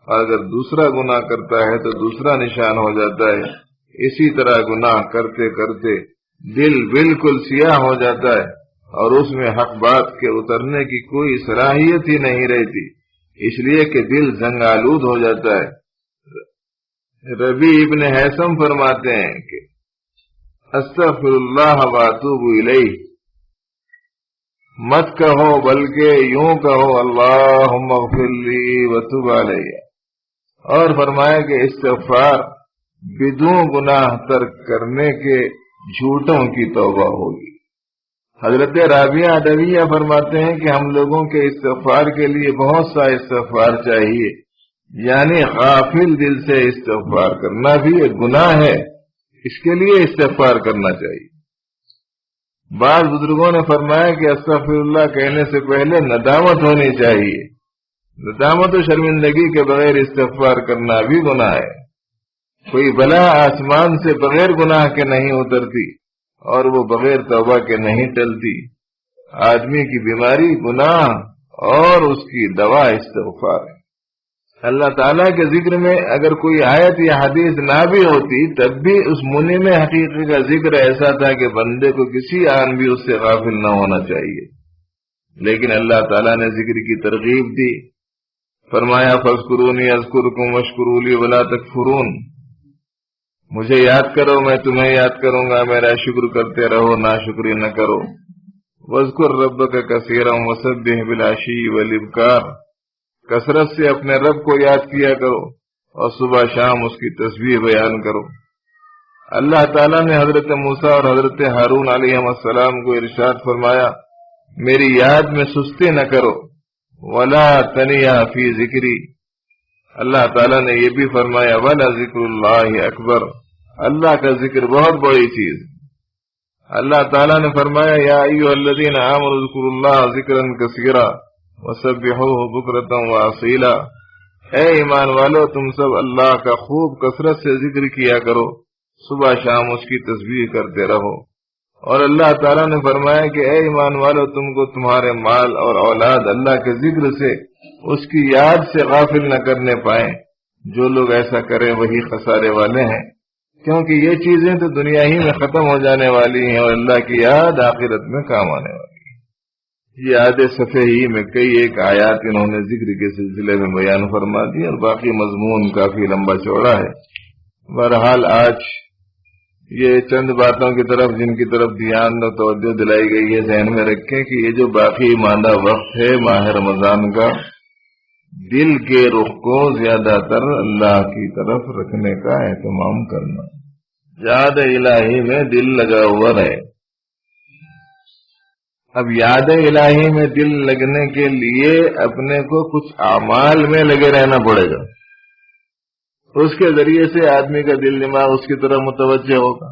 اور اگر دوسرا گناہ کرتا ہے تو دوسرا نشان ہو جاتا ہے. اسی طرح گناہ کرتے کرتے دل بالکل سیاہ ہو جاتا ہے اور اس میں حق بات کے اترنے کی کوئی صلاحیت ہی نہیں رہتی، اس لیے کہ دل زنگ آلود ہو جاتا ہے. ربی ابن حیثم فرماتے ہیں کہ استغفر اللہ واتوب الیہ مت کہو بلکہ یوں کہو اللہم اغفر لی وتب علیہ. اور فرمایا کہ استغفار بدون گناہ ترک کرنے کے جھوٹوں کی توبہ ہوگی. حضرت رابعہ عدویہ فرماتے ہیں کہ ہم لوگوں کے استغفار کے لیے بہت سا استغفار چاہیے، یعنی غافل دل سے استغفار کرنا بھی ایک گناہ ہے، اس کے لیے استغفار کرنا چاہیے. بعض بزرگوں نے فرمایا کہ استغفر اللہ کہنے سے پہلے ندامت ہونی چاہیے. ندامت و شرمندگی کے بغیر استغفار کرنا بھی گناہ ہے. کوئی بلا آسمان سے بغیر گناہ کے نہیں اترتی اور وہ بغیر توبہ کے نہیں ٹلتی. آدمی کی بیماری گناہ اور اس کی دوا استغفار ہے. اللہ تعالیٰ کے ذکر میں اگر کوئی آیت یا حدیث نہ بھی ہوتی تب بھی اس منی میں حقیقی کا ذکر ایسا تھا کہ بندے کو کسی آن بھی اس سے غافل نہ ہونا چاہیے. لیکن اللہ تعالیٰ نے ذکر کی ترغیب دی. فرمایا فاذکرونی اذکرکم واشکروا لی ولا تکفرون، مجھے یاد کرو میں تمہیں یاد کروں گا، میرا شکر کرتے رہو ناشکری نہ کرو. واذکر ربک کثیرا وسبح بالعشی والابکار، کثرت سے اپنے رب کو یاد کیا کرو اور صبح شام اس کی تسبیح بیان کرو. اللہ تعالیٰ نے حضرت موسیٰ اور حضرت ہارون علیہ السلام کو ارشاد فرمایا میری یاد میں سستی نہ کرو، ولا تنیا فی ذکری. اللہ تعالیٰ نے یہ بھی فرمایا ولا ذکر اللہ اکبر، اللہ کا ذکر بہت بڑی چیز. اللہ تعالیٰ نے فرمایا یا ایھا الذین آمنوا اذکروا اللہ ذکرا کثیرا وسبحوہ بکرۃ واصیلا. اے ایمان والو تم سب اللہ کا خوب کثرت سے ذکر کیا کرو، صبح شام اس کی تسبیح کرتے رہو. اور اللہ تعالیٰ نے فرمایا کہ اے ایمان والو تم کو تمہارے مال اور اولاد اللہ کے ذکر سے اس کی یاد سے غافل نہ کرنے پائیں. جو لوگ ایسا کریں وہی خسارے والے ہیں، کیونکہ یہ چیزیں تو دنیا ہی میں ختم ہو جانے والی ہیں اور اللہ کی یاد آخرت میں کام آنے والی ہے. یہ آدھے صفحے ہی میں کئی ایک آیات انہوں نے ذکر کے سلسلے میں بیان فرما دی اور باقی مضمون کافی لمبا چوڑا ہے. بہرحال آج یہ چند باتوں کی طرف جن کی طرف دھیان اور توجہ دلائی گئی ہے ذہن میں رکھیں کہ یہ جو باقی ماندہ وقت ہے ماہ رمضان کا، دل کے رخ کو زیادہ تر اللہ کی طرف رکھنے کا اہتمام کرنا. یاد الہی میں دل لگا ہوا رہے. اب یاد الہی میں دل لگنے کے لیے اپنے کو کچھ اعمال میں لگے رہنا پڑے گا. اس کے ذریعے سے آدمی کا دل دماغ اس کی طرف متوجہ ہوگا.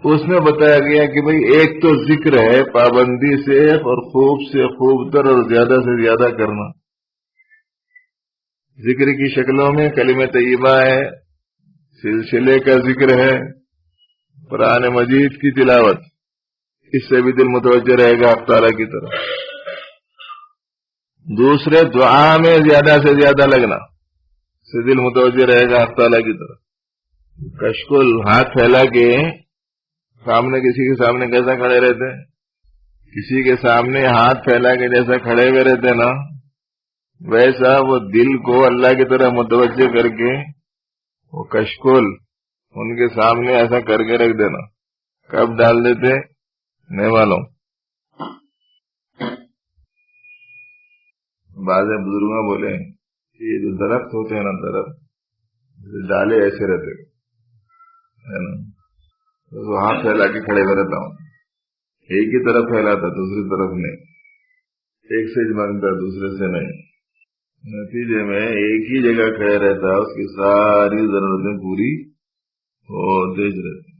اس میں بتایا گیا کہ بھئی ایک تو ذکر ہے پابندی سے اور خوب سے خوب تر اور زیادہ سے زیادہ کرنا. ذکر کی شکلوں میں کلمہ طیبہ ہے، سلسلے کا ذکر ہے، قرآن مجید کی تلاوت، اس سے بھی دل متوجہ رہے گا حق تعالیٰ کی طرف. دوسرے دعا میں زیادہ سے زیادہ لگنا سے دل متوجہ رہے گا حق تعالیٰ کی طرف. کشکول ہاتھ پھیلا کے سامنے کسی کے سامنے کیسا کھڑے رہتے ہیں، کسی کے سامنے ہاتھ پھیلا کے جیسا کھڑے ہوئے رہتے نا، ویسا وہ دل کو اللہ کی طرح متوجہ کر کے وہ کشکول ان کے سامنے ایسا کر کے رکھ دینا. کب ڈال دیتے نہیں معلوم. بعض بزرگوں بولے یہ جو درخت ہوتے ہیں نا، درخت ڈالے ایسے رہتے ہیں نا، تو ہاتھ پھیلا کے کھڑے ہوئے رہتا ہوں. ایک ہی طرف پھیلاتا دوسری طرف نہیں، ایک سے مانگتا دوسرے سے نہیں، نتیجے میں ایک ہی جگہ کھڑا رہتا، اس کی ساری ضرورتیں پوری ہوتے رہتی،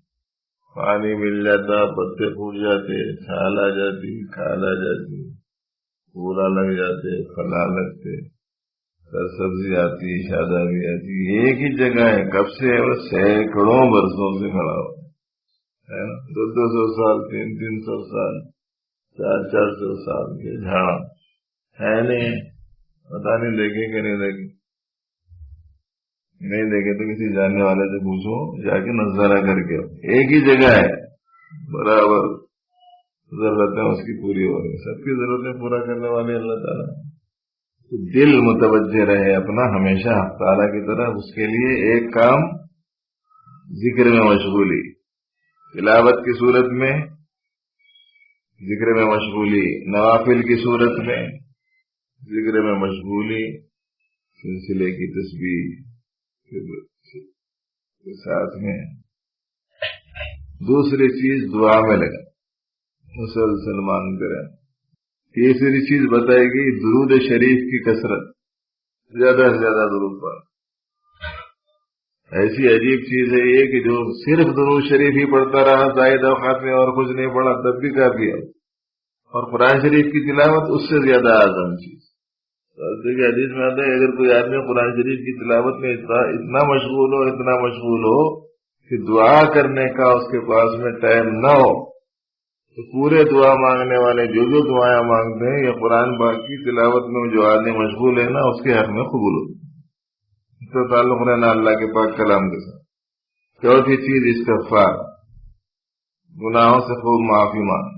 پانی مل جاتا، پتے پھوٹ جاتے، چھال آ جاتی، کھال آ جاتی، پھولا لگ جاتے، پھلا لگتے، سبزی آتی، شادابی آتی، ایک ہی جگہ ہے، کب سے ہے؟ سینکڑوں برسوں سے کھڑا ہو، 200 سال، 300 سال، 400 سال کے جھاڑ ہے نہیں، پتا نہیں دیکھے کہ نہیں دیکھے، نہیں دیکھے تو کسی جاننے والے سے پوچھو، جا کے نظارہ کر کے، ایک ہی جگہ ہے، برابر ضرورتیں اس کی پوری ہو رہی، سب کی ضرورتیں پورا کرنے والے اللہ تعالیٰ، دل متوجہ رہے اپنا ہمیشہ حق تعالیٰ کی طرف، اس کے لیے ایک کام ذکر میں مشغولی، تلاوت کی صورت میں ذکر میں مشغولی، نوافل کی صورت میں ذکر میں مشغولی، سلسلے کی تسبیح کے ساتھ میں، دوسری چیز دعا میں لگا مسلسل مانگ کریں، تیسری چیز بتائے گی درود شریف کی کثرت، زیادہ سے زیادہ درود پر، ایسی عجیب چیز ہے یہ کہ جو صرف درود شریف ہی پڑھتا رہا زائد اوقات میں اور کچھ نہیں پڑھا تب بھی کافی ہے، اور قرآن شریف کی تلاوت اس سے زیادہ اعظم چیز، دیکھیے حدیث میں آتا ہے اگر کوئی آدمی قرآن شریف کی تلاوت میں اتنا مشغول ہو کہ دعا کرنے کا اس کے پاس میں ٹائم نہ ہو، تو پورے دعا مانگنے والے جو دعائیں مانگتے ہیں یا قرآن پاک کی تلاوت میں جو آدمی مشغول ہے نا اس کے حق میں قبول ہوتی ہے، اس کا تعلق رہنا اللہ کے پاک کلام کے ساتھ۔ چوتھی چیز استغفار، گناہوں سے خوب معافی مانگ،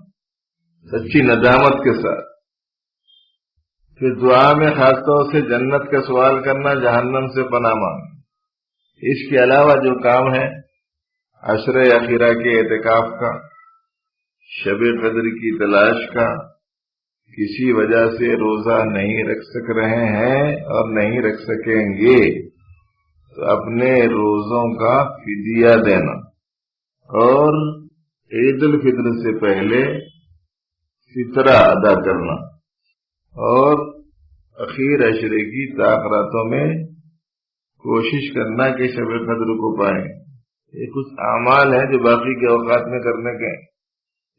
سچی ندامت کے ساتھ، پھر دعا میں خاص طور سے جنت کا سوال کرنا، جہنم سے پناہ مانگ۔ اس کے علاوہ جو کام ہے عشر اخیرہ کے اعتکاف کا، شب قدر کی تلاش کا، کسی وجہ سے روزہ نہیں رکھ سک رہے ہیں اور نہیں رکھ سکیں گے تو اپنے روزوں کا فدیہ دینا، اور عید الفطر سے پہلے فطرہ ادا کرنا، اور اخیر عشرے کی تاخراتوں میں کوشش کرنا کہ شب قدر کو پائیں۔ یہ کچھ اعمال ہیں جو باقی کے اوقات میں کرنے کے،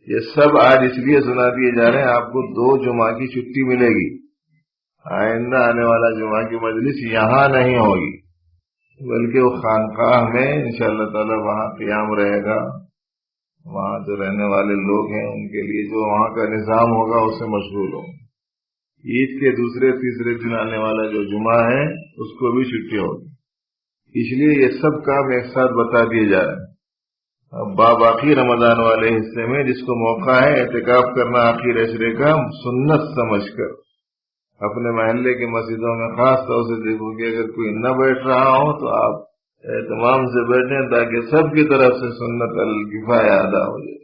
یہ سب آج اس لیے سنا دیے جا رہے ہیں۔ آپ کو 2 جمعہ کی چھٹی ملے گی، آئندہ آنے والا جمعہ کی مجلس یہاں نہیں ہوگی بلکہ وہ خانقاہ میں انشاءاللہ تعالی وہاں قیام رہے گا، وہاں جو رہنے والے لوگ ہیں ان کے لیے جو وہاں کا نظام ہوگا اس سے مشغول ہوں۔ عید کے دوسرے تیسرے دن آنے والا جو جمعہ ہے اس کو بھی چھٹی ہوگی، اس لیے یہ سب کام ایک ساتھ بتا دیے جا رہے ہیں۔ اب باقی رمضان والے حصے میں جس کو موقع ہے اعتکاف کرنا آخر عشرے کا، سنت سمجھ کر اپنے محلے کی مسجدوں میں خاص طور سے دیکھو کہ اگر کوئی نہ بیٹھ رہا ہو تو آپ اہتمام سے بیٹھیں تاکہ سب کی طرف سے سنت الکفایہ ادا ہو جائے۔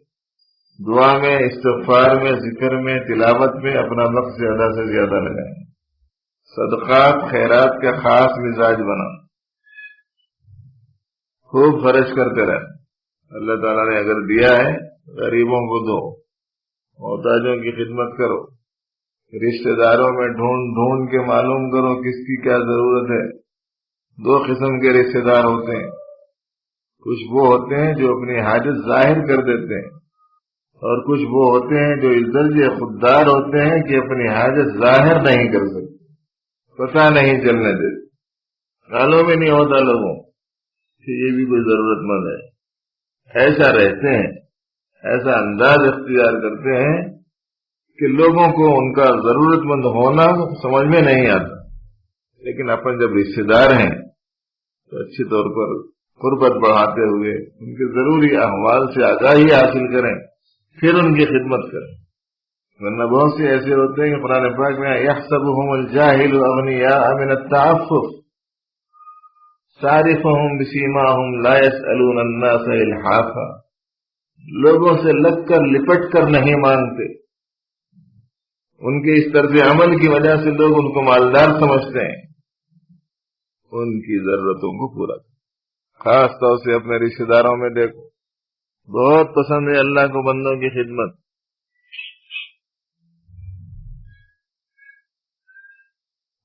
دعا میں، استغفار میں، ذکر میں، تلاوت میں اپنا وقت زیادہ سے زیادہ لگائیں۔ صدقات خیرات کا خاص مزاج بنا، خوب خرچ کرتے رہیں۔ اللہ تعالیٰ نے اگر دیا ہے غریبوں کو دو، محتاجوں کی خدمت کرو، رشتہ داروں میں ڈھونڈ ڈھونڈ کے معلوم کرو کس کی کیا ضرورت ہے۔ 2 قسم کے رشتہ دار ہوتے ہیں، کچھ وہ ہوتے ہیں جو اپنی حاجت ظاہر کر دیتے ہیں، اور کچھ وہ ہوتے ہیں جو اس درجے خوددار ہوتے ہیں کہ اپنی حاجت ظاہر نہیں کر سکتے، پتہ نہیں چلنے دیتے، معلوم ہی نہیں ہوتا لوگوں کہ یہ بھی کوئی ضرورت مند ہے۔ ایسا رہتے ہیں، ایسا انداز اختیار کرتے ہیں کہ لوگوں کو ان کا ضرورت مند ہونا سمجھ میں نہیں آتا، لیکن اپن جب رشتے دار ہیں تو اچھی طور پر قربت بڑھاتے ہوئے ان کے ضروری احوال سے آگاہی حاصل کریں، پھر ان کی خدمت کریں۔ ورنہ بہت سے ایسے ہوتے ہیں کہ قرآن پاک میں یحسبهم الجاہل اغنیاء من التعفف صارفهم بسیماهم لا يسألون الناس الحافا، لوگوں سے لگ کر لپٹ کر نہیں مانگتے، ان کے اس طرز عمل کی وجہ سے لوگ ان کو مالدار سمجھتے ہیں۔ ان کی ضرورتوں کو پورا کریں، خاص طور سے اپنے رشتہ داروں میں دیکھو، بہت پسند ہے اللہ کو بندوں کی خدمت،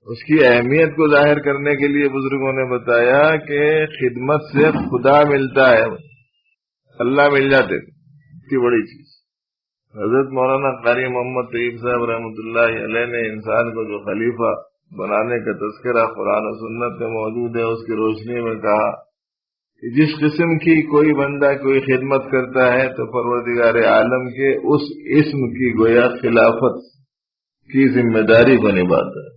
اس کی اہمیت کو ظاہر کرنے کے لیے بزرگوں نے بتایا کہ خدمت سے خدا ملتا ہے، اللہ مل جاتے، اتنی بڑی چیز۔ حضرت مولانا قاری محمد طیب صاحب رحمۃ اللہ علیہ نے انسان کو جو خلیفہ بنانے کا تذکرہ قرآن و سنت میں موجود ہے، اس کی روشنی میں کہا کہ جس قسم کی کوئی بندہ کوئی خدمت کرتا ہے تو پروردگار عالم کے اس اسم کی گویا خلافت کی ذمہ داری کو نبھاتا ہے۔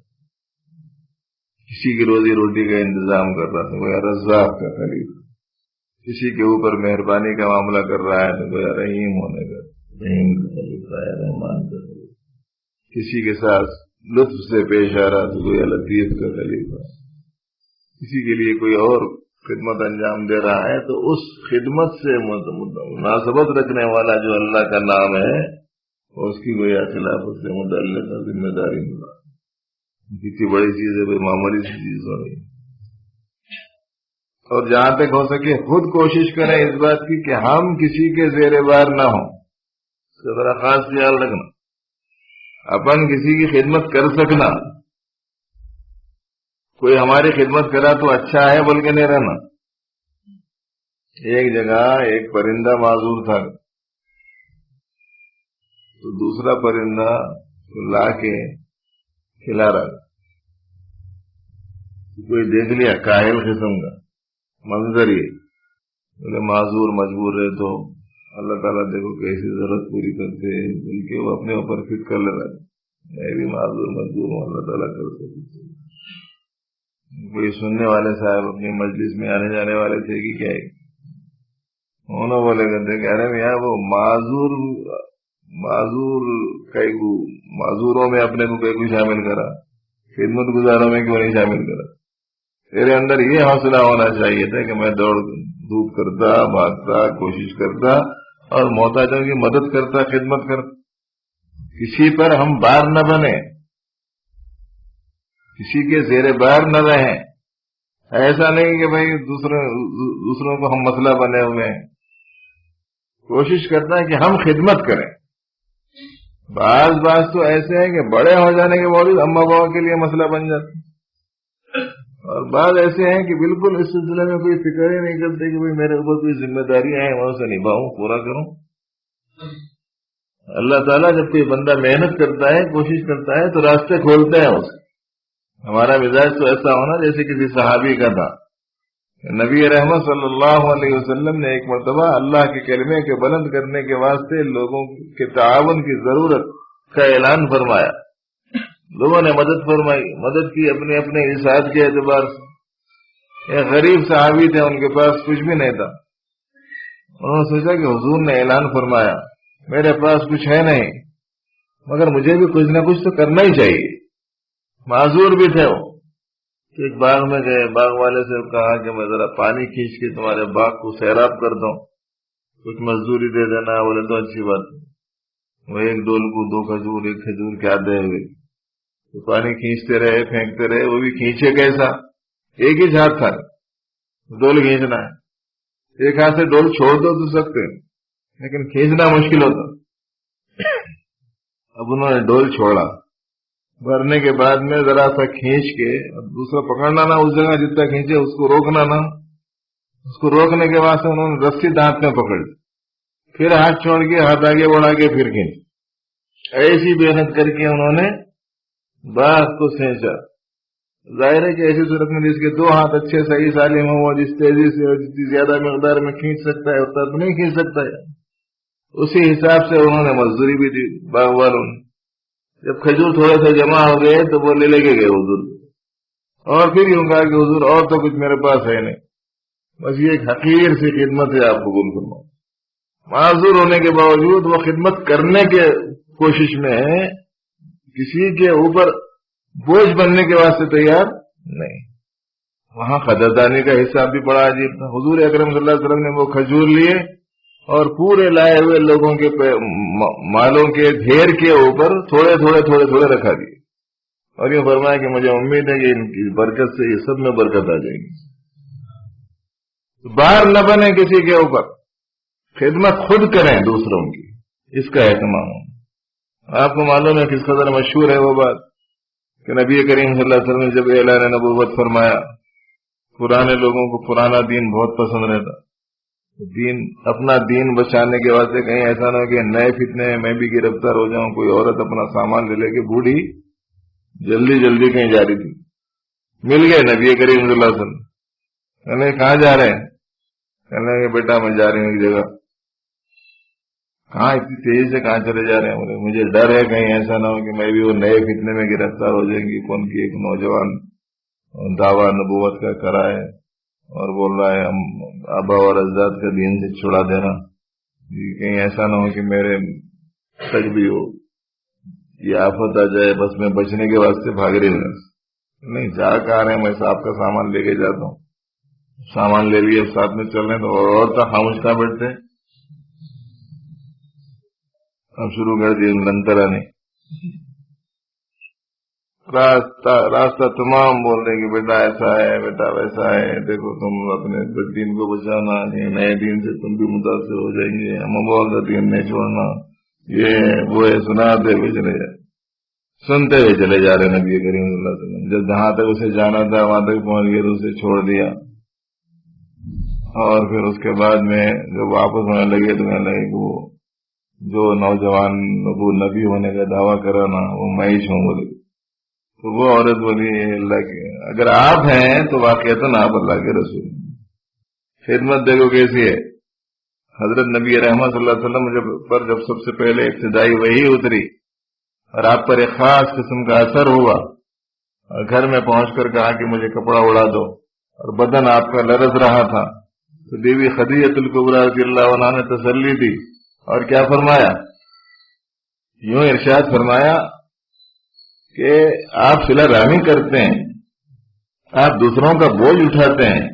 کسی کی روزی روٹی کا انتظام کر رہا ہے، گویا رزاق کا خلیفہ، کسی کے اوپر مہربانی کا معاملہ کر رہا ہے تو گویا رحیم ہونے کا، رحیم کا خلیفہ ہے، رحمان کا خلیفہ، کسی کے ساتھ لطف سے پیش آ رہا تو گویا لطیف کا خلیفہ، کسی کے لیے کوئی اور خدمت انجام دے رہا ہے تو اس خدمت سے مناسبت رکھنے والا جو اللہ کا نام ہے اس کی گویا خلافت سے متعلق ذمہ داری ملا۔ کتنی بڑی چیز ہے بھائی، معمولی سی چیز نہیں۔ اور جہاں تک ہو سکے خود کوشش کریں اس بات کی کہ ہم کسی کے زیر بار نہ ہوں، اس کا ذرا خاص خیال رکھنا۔ اپن کسی کی خدمت کر سکنا، کوئی ہماری خدمت کرا تو اچھا ہے بول کے نہیں رہنا۔ ایک جگہ ایک پرندہ معذور تھا تو دوسرا پرندہ لا کے کھلا رہا، کوئی دیکھ لیا کاہل قسم کا منظر، یہ بولے معذور مجبور ہے تو اللہ تعالیٰ دیکھو کیسی ضرورت پوری کرتے ہیں، بلکہ وہ اپنے اوپر فٹ کر لے رہا ہے، میں بھی معذور مجبور ہوں، اللہ تعالیٰ کر سکتے۔ کوئی سننے والے صاحب اپنی مجلس میں آنے جانے والے تھے کہ کیا ہے، انہوں بولے کرتے کہ ارے میاں وہ معذوروں میں اپنے کو کیوں شامل کرا، خدمت گزاروں میں کیوں نہیں شامل کرا؟ تیرے اندر یہ حوصلہ ہونا چاہیے تھا کہ میں دوڑ دھوپ کرتا، بھاگتا، کوشش کرتا اور محتاجوں کی مدد کرتا، خدمت کرتا۔ کسی پر ہم بار نہ بنے، کسی کے زیر بار نہ رہیں۔ ایسا نہیں کہ بھائی دوسروں کو ہم مسئلہ بنے ہوئے ہیں، کوشش کرتا ہے کہ ہم خدمت کریں۔ بعض تو ایسے ہیں کہ بڑے ہو جانے کے باوجود اماں بابا کے لیے مسئلہ بن جاتے، اور بعض ایسے ہیں کہ بالکل اس سلسلے میں کوئی فکر ہی نہیں کرتے کہ بھائی میرے اوپر کوئی ذمہ داریاں ہیں، میں اسے نبھاؤں، پورا کروں۔ اللہ تعالیٰ جب کوئی بندہ محنت کرتا ہے، کوشش کرتا ہے تو راستے کھولتے ہیں اسے۔ ہمارا مزاج تو ایسا ہونا جیسے کسی صحابی کا تھا، نبی رحمت صلی اللہ علیہ وسلم نے ایک مرتبہ اللہ کے کلمے کے بلند کرنے کے واسطے لوگوں کے تعاون کی ضرورت کا اعلان فرمایا۔ لوگوں نے مدد فرمائی، مدد کی اپنے اپنے حساب کے اعتبار سے۔ ایک غریب صحابی تھے، ان کے پاس کچھ بھی نہیں تھا۔ انہوں نے سوچا کہ حضور نے اعلان فرمایا، میرے پاس کچھ ہے نہیں، مگر مجھے بھی کچھ نہ کچھ تو کرنا ہی چاہیے۔ معذور بھی تھے وہ، ایک باغ میں گئے، باغ والے سے کہا کہ میں ذرا پانی کھینچ کے تمہارے باغ کو سیراب کر دوں، کچھ مزدوری دے دینا۔ بولے تو اچھی بات۔ وہ ایک ڈول کو 2 کھجور، 1 کھجور کیا دے ہوئے، تو پانی کھینچتے رہے، پھینکتے رہے۔ وہ بھی کھینچے کیسا، ایک ہی ہاتھ تھا، ڈول کھینچنا ہے، ایک ہاتھ سے ڈول چھوڑ دو تو سکتے، لیکن کھینچنا مشکل ہوتا۔ اب انہوں نے ڈول چھوڑا، بھرنے کے بعد میں ذرا سا کھینچ کے، اب دوسرا پکڑنا نہ، اس جگہ جتنا کھینچے اس کو روکنا نہ، اس کو روکنے کے بعد سے انہوں نے رسی دانت میں پکڑ، پھر ہاتھ چھوڑ کے ہاتھ آگے بڑھا کے پھر کھینچ، ایسی محنت کر کے انہوں نے باغ کو سینچا۔ ظاہر ہے کہ ایسی صورت میں جس کے 2 ہاتھ اچھے صحیح سالم ہو، جس تیزی سے اور جتنی زیادہ مقدار میں کھینچ سکتا ہے اتنا تو نہیں کھینچ سکتا ہے۔ اسی حساب سے انہوں نے مزدوری بھی دی باغ والوں نے۔ جب کھجور تھوڑے سے جمع ہو گئے تو وہ لے کے گئے حضور، اور پھر یوں کہا کہ حضور اور تو کچھ میرے پاس ہے نہیں، بس یہ ایک حقیر سی خدمت ہے، آپ قبول فرماؤ۔ معذور ہونے کے باوجود وہ خدمت کرنے کے کوشش میں ہے، کسی کے اوپر بوجھ بننے کے واسطے تیار نہیں۔ وہاں قدردانی کا حساب بھی بڑا عجیب تھا۔ حضور اکرم صلی اللہ علیہ وسلم نے وہ کھجور لیے اور پورے لائے ہوئے لوگوں کے مالوں کے ڈھیر کے اوپر تھوڑے تھوڑے رکھا دیے، اور یہ فرمایا کہ مجھے امید ہے کہ ان کی برکت سے یہ سب میں برکت آ جائے گی۔ باہر نہ بنے کسی کے اوپر، خدمت خود کریں دوسروں کی، اس کا اہتمام ہو۔ آپ کو معلوم ہے کس قدر مشہور ہے وہ بات کہ نبی کریم صلی اللہ علیہ وسلم نے جب اعلان نبوت فرمایا، پرانے لوگوں کو پرانا دین بہت پسند رہتا، دین اپنا دین بچانے کے واسطے کہیں ایسا نہ ہو کہ نئے فتنے میں بھی گرفتار ہو جاؤں۔ کوئی عورت اپنا سامان لے کے بوڑھی جلدی جلدی کہیں جا رہی تھی، مل گئے نبی کریم صلی اللہ علیہ وسلم، کہنے کہاں جا رہے ہیں؟ کہنے کہ بیٹا میں جا رہی ہوں ایک جگہ۔ کہاں اتنی تیزی سے کہاں چلے جا رہے ہیں؟ مجھے ڈر ہے کہیں ایسا نہ ہو کہ میں بھی وہ نئے فتنے میں گرفتار ہو جائیں گی۔ کون کی ایک نوجوان دعویٰ نبوت کا کرا ہے اور بول رہا ہے ہم آبا اور اجداد کا دین سے چھڑا دینا، کہیں ایسا نہ ہو کہ میرے تک بھی ہو یہ آفت آ جائے، بس میں بچنے کے واسطے بھاگ رہی ہوں۔ نہیں، جا کہاں رہے ہیں؟ میں صاحب کا سامان لے کے جاتا ہوں۔ سامان لے لیے، ساتھ میں چل رہے ہیں تو اور تک خاموش کہاں بیٹھتے ہیں؟ اب شروع کر دیے ننترا نے راستہ تمام بول رہے کہ بیٹا ایسا ہے، بیٹا ویسا ہے، دیکھو تم اپنے دین کو بچانا، نئے دین سے تم بھی متاثر ہو جائیں گے، ہم بول رہے دین نہیں چھوڑنا، یہ وہ سناتے ہوئے چلے جائے، سنتے ہوئے چلے جا رہے نبی کریم صلی اللہ علیہ وسلم۔ جب جہاں تک اسے جانا تھا وہاں تک پہنچ گئے تو اسے چھوڑ دیا، اور پھر اس کے بعد میں جب واپس ہونے لگے تو کہنے لگے کہ وہ جو نوجوان نبی ہونے کا دعویٰ کرا نا وہ میں ہی ہوں بولے۔ تو وہ عورت بولی اللہ کے اگر آپ ہیں تو واقعتاً آپ اللہ کے رسول ہیں۔ خدمت دیکھو کیسی ہے۔ حضرت نبی رحمت صلی اللہ علیہ وسلم جب سب سے پہلے ابتدائی وحی اتری اور آپ پر ایک خاص قسم کا اثر ہوا اور گھر میں پہنچ کر کہا کہ مجھے کپڑا اڑا دو اور بدن آپ کا لرز رہا تھا، تو بیوی خدیجہ الکبریٰ رضی اللہ عنہا نے تسلی دی اور کیا فرمایا؟ یوں ارشاد فرمایا کہ آپ صلہ رحمی کرتے ہیں، آپ دوسروں کا بوجھ اٹھاتے ہیں،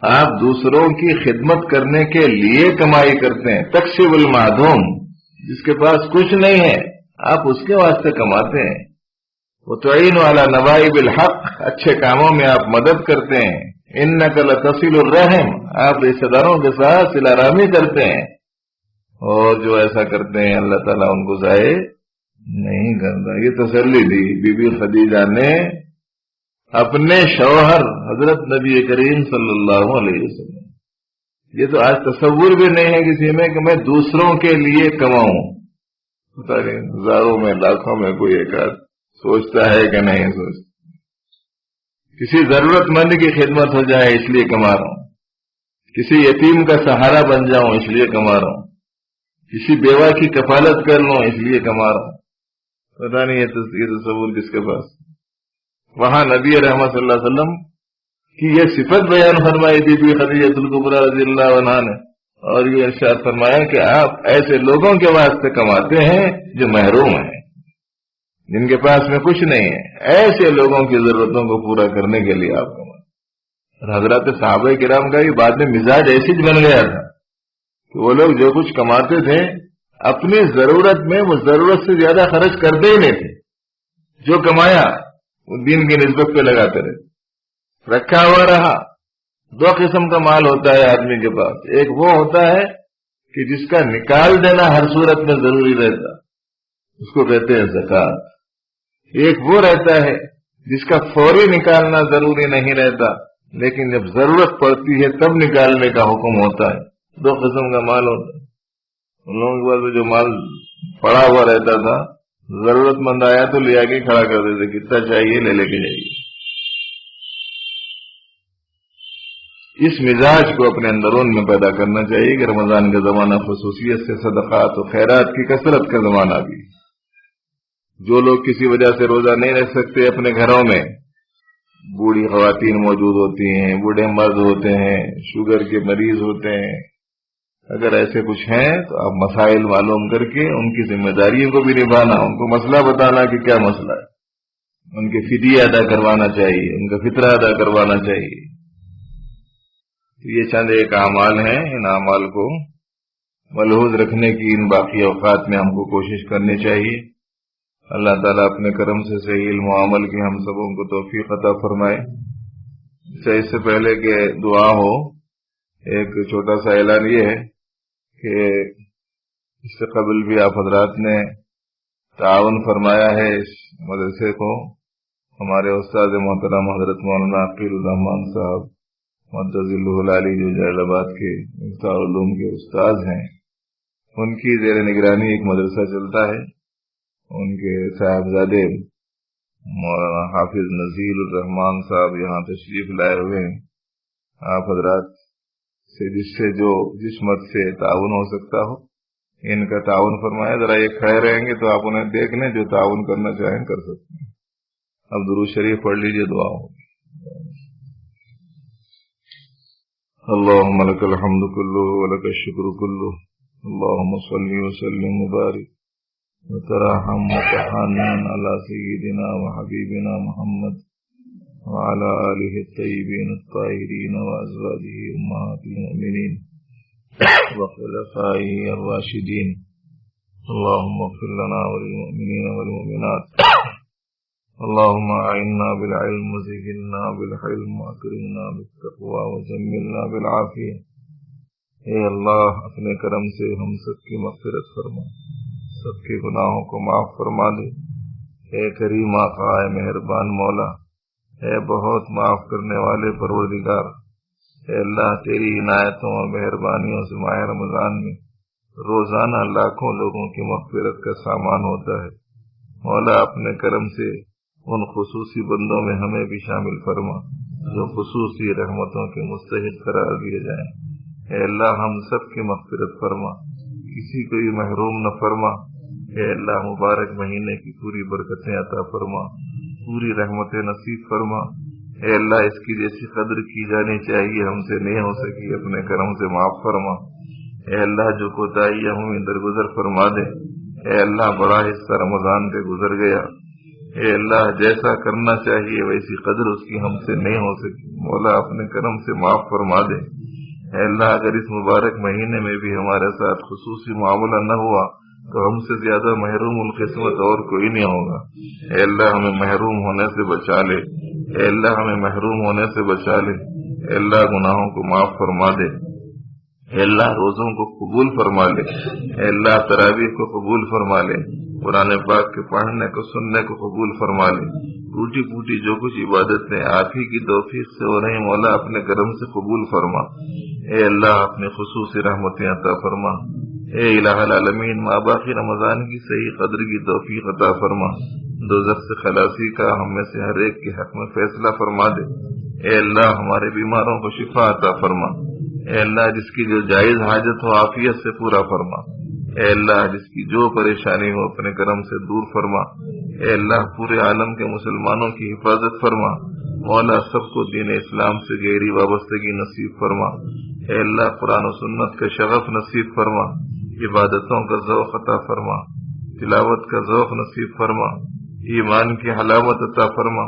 آپ دوسروں کی خدمت کرنے کے لیے کمائی کرتے ہیں، تکسب المعدوم، جس کے پاس کچھ نہیں ہے آپ اس کے واسطے کماتے ہیں، وتعین علی نوائب الحق، اچھے کاموں میں آپ مدد کرتے ہیں، انک لتصل الرحم، آپ رشتہ داروں کے ساتھ صلہ رحمی کرتے ہیں، اور جو ایسا کرتے ہیں اللہ تعالیٰ ان کو ضائع نہیں کرتا۔ یہ تسلی دی بی بی خدیجہ نے اپنے شوہر حضرت نبی کریم صلی اللہ علیہ وسلم۔ یہ تو آج تصور بھی نہیں ہے کسی میں کہ میں دوسروں کے لیے کماؤں، پتہ نہیں ہزاروں میں لاکھوں میں کوئی ایک آدھ سوچتا ہے کہ نہیں سوچتا۔ کسی ضرورت مند کی خدمت ہو جائے اس لیے کما رہا ہوں، کسی یتیم کا سہارا بن جاؤں اس لیے کما رہا ہوں، کسی بیوہ کی کفالت کر لوں اس لیے کما رہا ہوں۔ پتہ نہیں یہ تصور کس کے پاس۔ وہاں نبی رحمت صلی اللہ علیہ وسلم کی یہ صفت بیان فرمائی تھی بی خدیجہ الکبریٰ رضی اللہ عنہا نے، اور یہ ارشاد فرمایا کہ آپ ایسے لوگوں کے واسطے کماتے ہیں جو محروم ہیں، جن کے پاس میں کچھ نہیں ہے، ایسے لوگوں کی ضرورتوں کو پورا کرنے کے لیے آپ کماتے۔ اور حضرات صحابہ کرام کا بھی بعد میں مزاج ایسی بن گیا تھا کہ وہ لوگ جو کچھ کماتے تھے اپنی ضرورت میں وہ ضرورت سے زیادہ خرچ کرتے ہی نہیں تھے، جو کمایا وہ دین کی نسبت پہ لگاتے رہے، رکھا ہوا رہا۔ دو قسم کا مال ہوتا ہے آدمی کے پاس، ایک وہ ہوتا ہے کہ جس کا نکال دینا ہر صورت میں ضروری رہتا، اس کو کہتے ہیں زکوٰۃ۔ ایک وہ رہتا ہے جس کا فوری نکالنا ضروری نہیں رہتا، لیکن جب ضرورت پڑتی ہے تب نکالنے کا حکم ہوتا ہے۔ دو قسم کا مال ہوتا ہے۔ ان لوگوں کے پاس جو مال پڑا ہوا رہتا تھا، ضرورت مند آیا تو لے آ کے کھڑا کر دیتے، کتنا چاہیے لے کے جائیے۔ اس مزاج کو اپنے اندرون میں پیدا کرنا چاہیے کہ رمضان کا زمانہ خصوصیت سے صدقات و خیرات کی کثرت کا زمانہ بھی۔ جو لوگ کسی وجہ سے روزہ نہیں رکھ سکتے اپنے گھروں میں، بوڑھی خواتین موجود ہوتی ہیں، بوڑھے مرد ہوتے ہیں، شوگر کے مریض ہوتے ہیں، اگر ایسے کچھ ہیں تو آپ مسائل معلوم کر کے ان کی ذمہ داریوں کو بھی نبھانا، ان کو مسئلہ بتانا کہ کیا مسئلہ ہے، ان کے فدیے ادا کروانا چاہیے، ان کا فطرہ ادا کروانا چاہیے۔ یہ چند ایک اعمال ہیں، ان اعمال کو ملحوظ رکھنے کی ان باقی اوقات میں ہم کو کوشش کرنی چاہیے۔ اللہ تعالیٰ اپنے کرم سے صحیح علم و عمل کی ہم سبوں کو توفیق عطا فرمائے۔ اس سے پہلے کہ دعا ہو، ایک چھوٹا سا اعلان یہ ہے کہ اس سے قبل بھی آپ حضرات نے تعاون فرمایا ہے اس مدرسے کو ہمارے استاد محترم حضرت مولانا عقیل الرحمان صاحب مدظلہ العالی جو جلال آباد کے مفتاح العلوم کے استاد ہیں، ان کی زیر نگرانی ایک مدرسہ چلتا ہے. ان کے صاحبزادے مولانا حافظ نذیر الرحمان صاحب یہاں تشریف لائے ہوئے ہیں. آپ حضرات سے جس مت سے تعاون ہو سکتا ہو ان کا تعاون فرمائے. ذرا یہ کھڑے رہیں گے تو آپ انہیں دیکھ لیں، جو تعاون کرنا چاہیں کر سکتے ہیں. اب درود شریف پڑھ لیجیے، دعا ہو. اللهم لك الحمد كله ولك الشكر كله، اللهم صل وسلم وبارك وترحم وتحنن على سيدنا وحبيبنا محمد وعلى آله الطيبين الطاهرين وأزواجه أمهات المؤمنين وخلفائه الراشدين. اللهم اغفر لنا وللمؤمنين والمؤمنات. اللهم أعنا بالعلم وزينا بالحلم وأكرمنا بالتقوى وجملنا بالعافية. اے اللہ اپنے کرم سے ہم سب کی مغفرت فرما، سب کے گناہوں کو معاف فرما دے. اے کریم آقا، اے مہربان مولا، اے بہت معاف کرنے والے پروردگار. اے اللہ تیری عنایتوں اور مہربانیوں سے ماہ رمضان میں روزانہ لاکھوں لوگوں کی مغفرت کا سامان ہوتا ہے. مولا اپنے کرم سے ان خصوصی بندوں میں ہمیں بھی شامل فرما جو خصوصی رحمتوں کے مستحق قرار دیے جائیں. اے اللہ ہم سب کی مغفرت فرما، کسی کو بھی محروم نہ فرما. اے اللہ مبارک مہینے کی پوری برکتیں عطا فرما، پوری رحمتیں نصیب فرما. اے اللہ اس کی جیسی قدر کی جانی چاہیے ہم سے نہیں ہو سکی، اپنے کرم سے معاف فرما. اے اللہ جو کوتاہیاں ہمیں درگزر فرما دے. اے اللہ بڑا حصہ رمضان سے گزر گیا، اے اللہ جیسا کرنا چاہیے ویسی قدر اس کی ہم سے نہیں ہو سکی. مولا اپنے کرم سے معاف فرما دے. اے اللہ اگر اس مبارک مہینے میں بھی ہمارے ساتھ خصوصی معاملہ نہ ہوا تو ہم سے زیادہ محروم القسمت اور کوئی نہیں ہوگا. اے اللہ ہمیں محروم ہونے سے بچا لے. اے اللہ ہمیں محروم ہونے سے بچا لے. اے اللہ گناہوں کو معاف فرما دے. اے اللہ روزوں کو قبول فرما لے. اے اللہ تراویح کو قبول فرما لے. قرآن پاک کے پڑھنے کو سننے کو قبول فرما لے. ٹوٹی پھوٹی جو کچھ عبادتیں آپ ہی کی توفیق سے ہو رہی مولا اپنے کرم سے قبول فرما. اے اللہ اپنے خصوصی رحمتیں عطا فرما. اے الہ العالمین ماں باقی رمضان کی صحیح قدر کی توفیق عطا فرما. دوزخ سے خلاصی کا ہم میں سے ہر ایک کے حق میں فیصلہ فرما دے. اے اللہ ہمارے بیماروں کو شفا عطا فرما. اے اللہ جس کی جو جائز حاجت ہو عافیت سے پورا فرما. اے اللہ جس کی جو پریشانی ہو اپنے کرم سے دور فرما. اے اللہ پورے عالم کے مسلمانوں کی حفاظت فرما. مولا سب کو دین اسلام سے گہری وابستگی نصیب فرما. اے اللہ قرآن و سنت کا شغف نصیب فرما. عبادتوں کا ذوق عطا فرما. تلاوت کا ذوق نصیب فرما. ایمان کی حلاوت عطا فرما.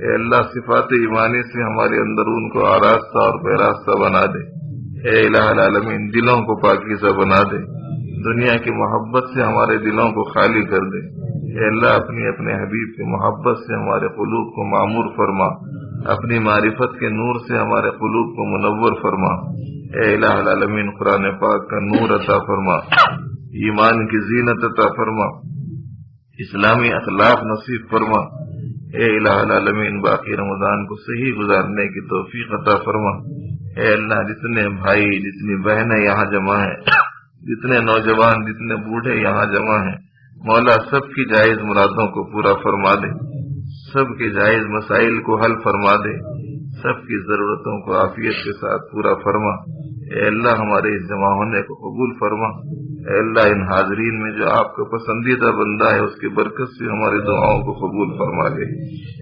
اے اللہ صفات ایمانی سے ہمارے اندرون کو آراستہ اور بیراستہ بنا دے. اے الہ العالمین دلوں کو پاکیزہ بنا دے. دنیا کی محبت سے ہمارے دلوں کو خالی کر دے. اے اللہ اپنے حبیب کی محبت سے ہمارے قلوب کو معمور فرما. اپنی معرفت کے نور سے ہمارے قلوب کو منور فرما. اے الہ العالمین قرآن پاک کا نور عطا فرما. ایمان کی زینت عطا فرما. اسلامی اخلاق نصیب فرما. اے الہ العالمین باقی رمضان کو صحیح گزارنے کی توفیق عطا فرما. اے اللہ جتنے بھائی جتنی بہنیں یہاں جمع ہیں، جتنے نوجوان جتنے بوڑھے یہاں جمع ہیں، مولا سب کی جائز مرادوں کو پورا فرما دے. سب کے جائز مسائل کو حل فرما دے. سب کی ضرورتوں کو عافیت کے ساتھ پورا فرما. اے اللہ ہمارے اس جمع ہونے کو قبول فرما. اے اللہ ان حاضرین میں جو آپ کا پسندیدہ بندہ ہے اس کی برکت سے ہماری دعاؤں کو قبول فرما لے.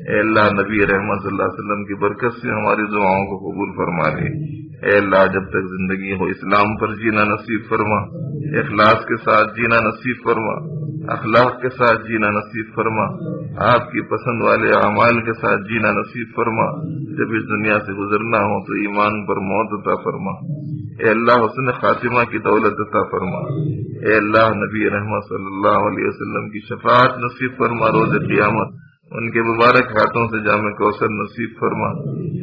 اے اللہ نبی رحمت صلی اللہ علیہ وسلم کی برکت سے ہماری دعاؤں کو قبول فرما لے. اے اللہ جب تک زندگی ہو اسلام پر جینا نصیب فرما. اخلاص کے ساتھ جینا نصیب فرما. اخلاق کے ساتھ جینا نصیب فرما. آپ کی پسند والے اعمال کے ساتھ جینا نصیب فرما. جب اس دنیا سے گزرنا ہو تو ایمان پر موت عطا فرما. اے اللہ حسن خاتمہ کی دولت عطا فرما. اے اللہ نبی رحمت صلی اللہ علیہ وسلم کی شفاعت نصیب فرما. روز قیامت ان کے مبارک ہاتھوں سے جام کوثر نصیب فرما.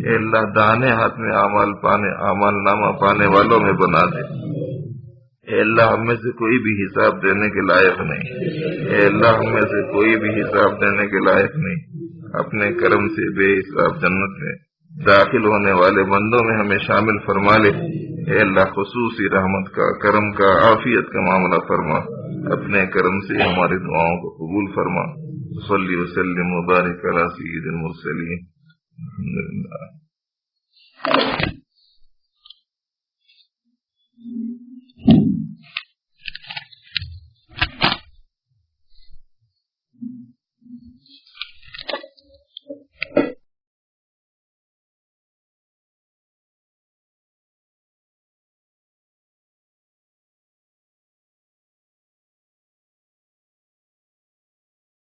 اے اللہ داہنے ہاتھ میں اعمال نامہ پانے والوں میں بنا دے. اے اللہ ہم میں سے کوئی بھی حساب دینے کے لائق نہیں. اے اللہ ہم میں سے کوئی بھی حساب دینے کے لائق نہیں. اپنے کرم سے بے حساب جنت میں داخل ہونے والے بندوں میں ہمیں شامل فرما لے۔ اے اللہ خصوصی رحمت کا، کرم کا، عافیت کا معاملہ فرما، اپنے کرم سے ہماری دعاؤں کو قبول فرما۔ صلی وسلم وبارک علی سید المرسلین۔ الحمدللہ۔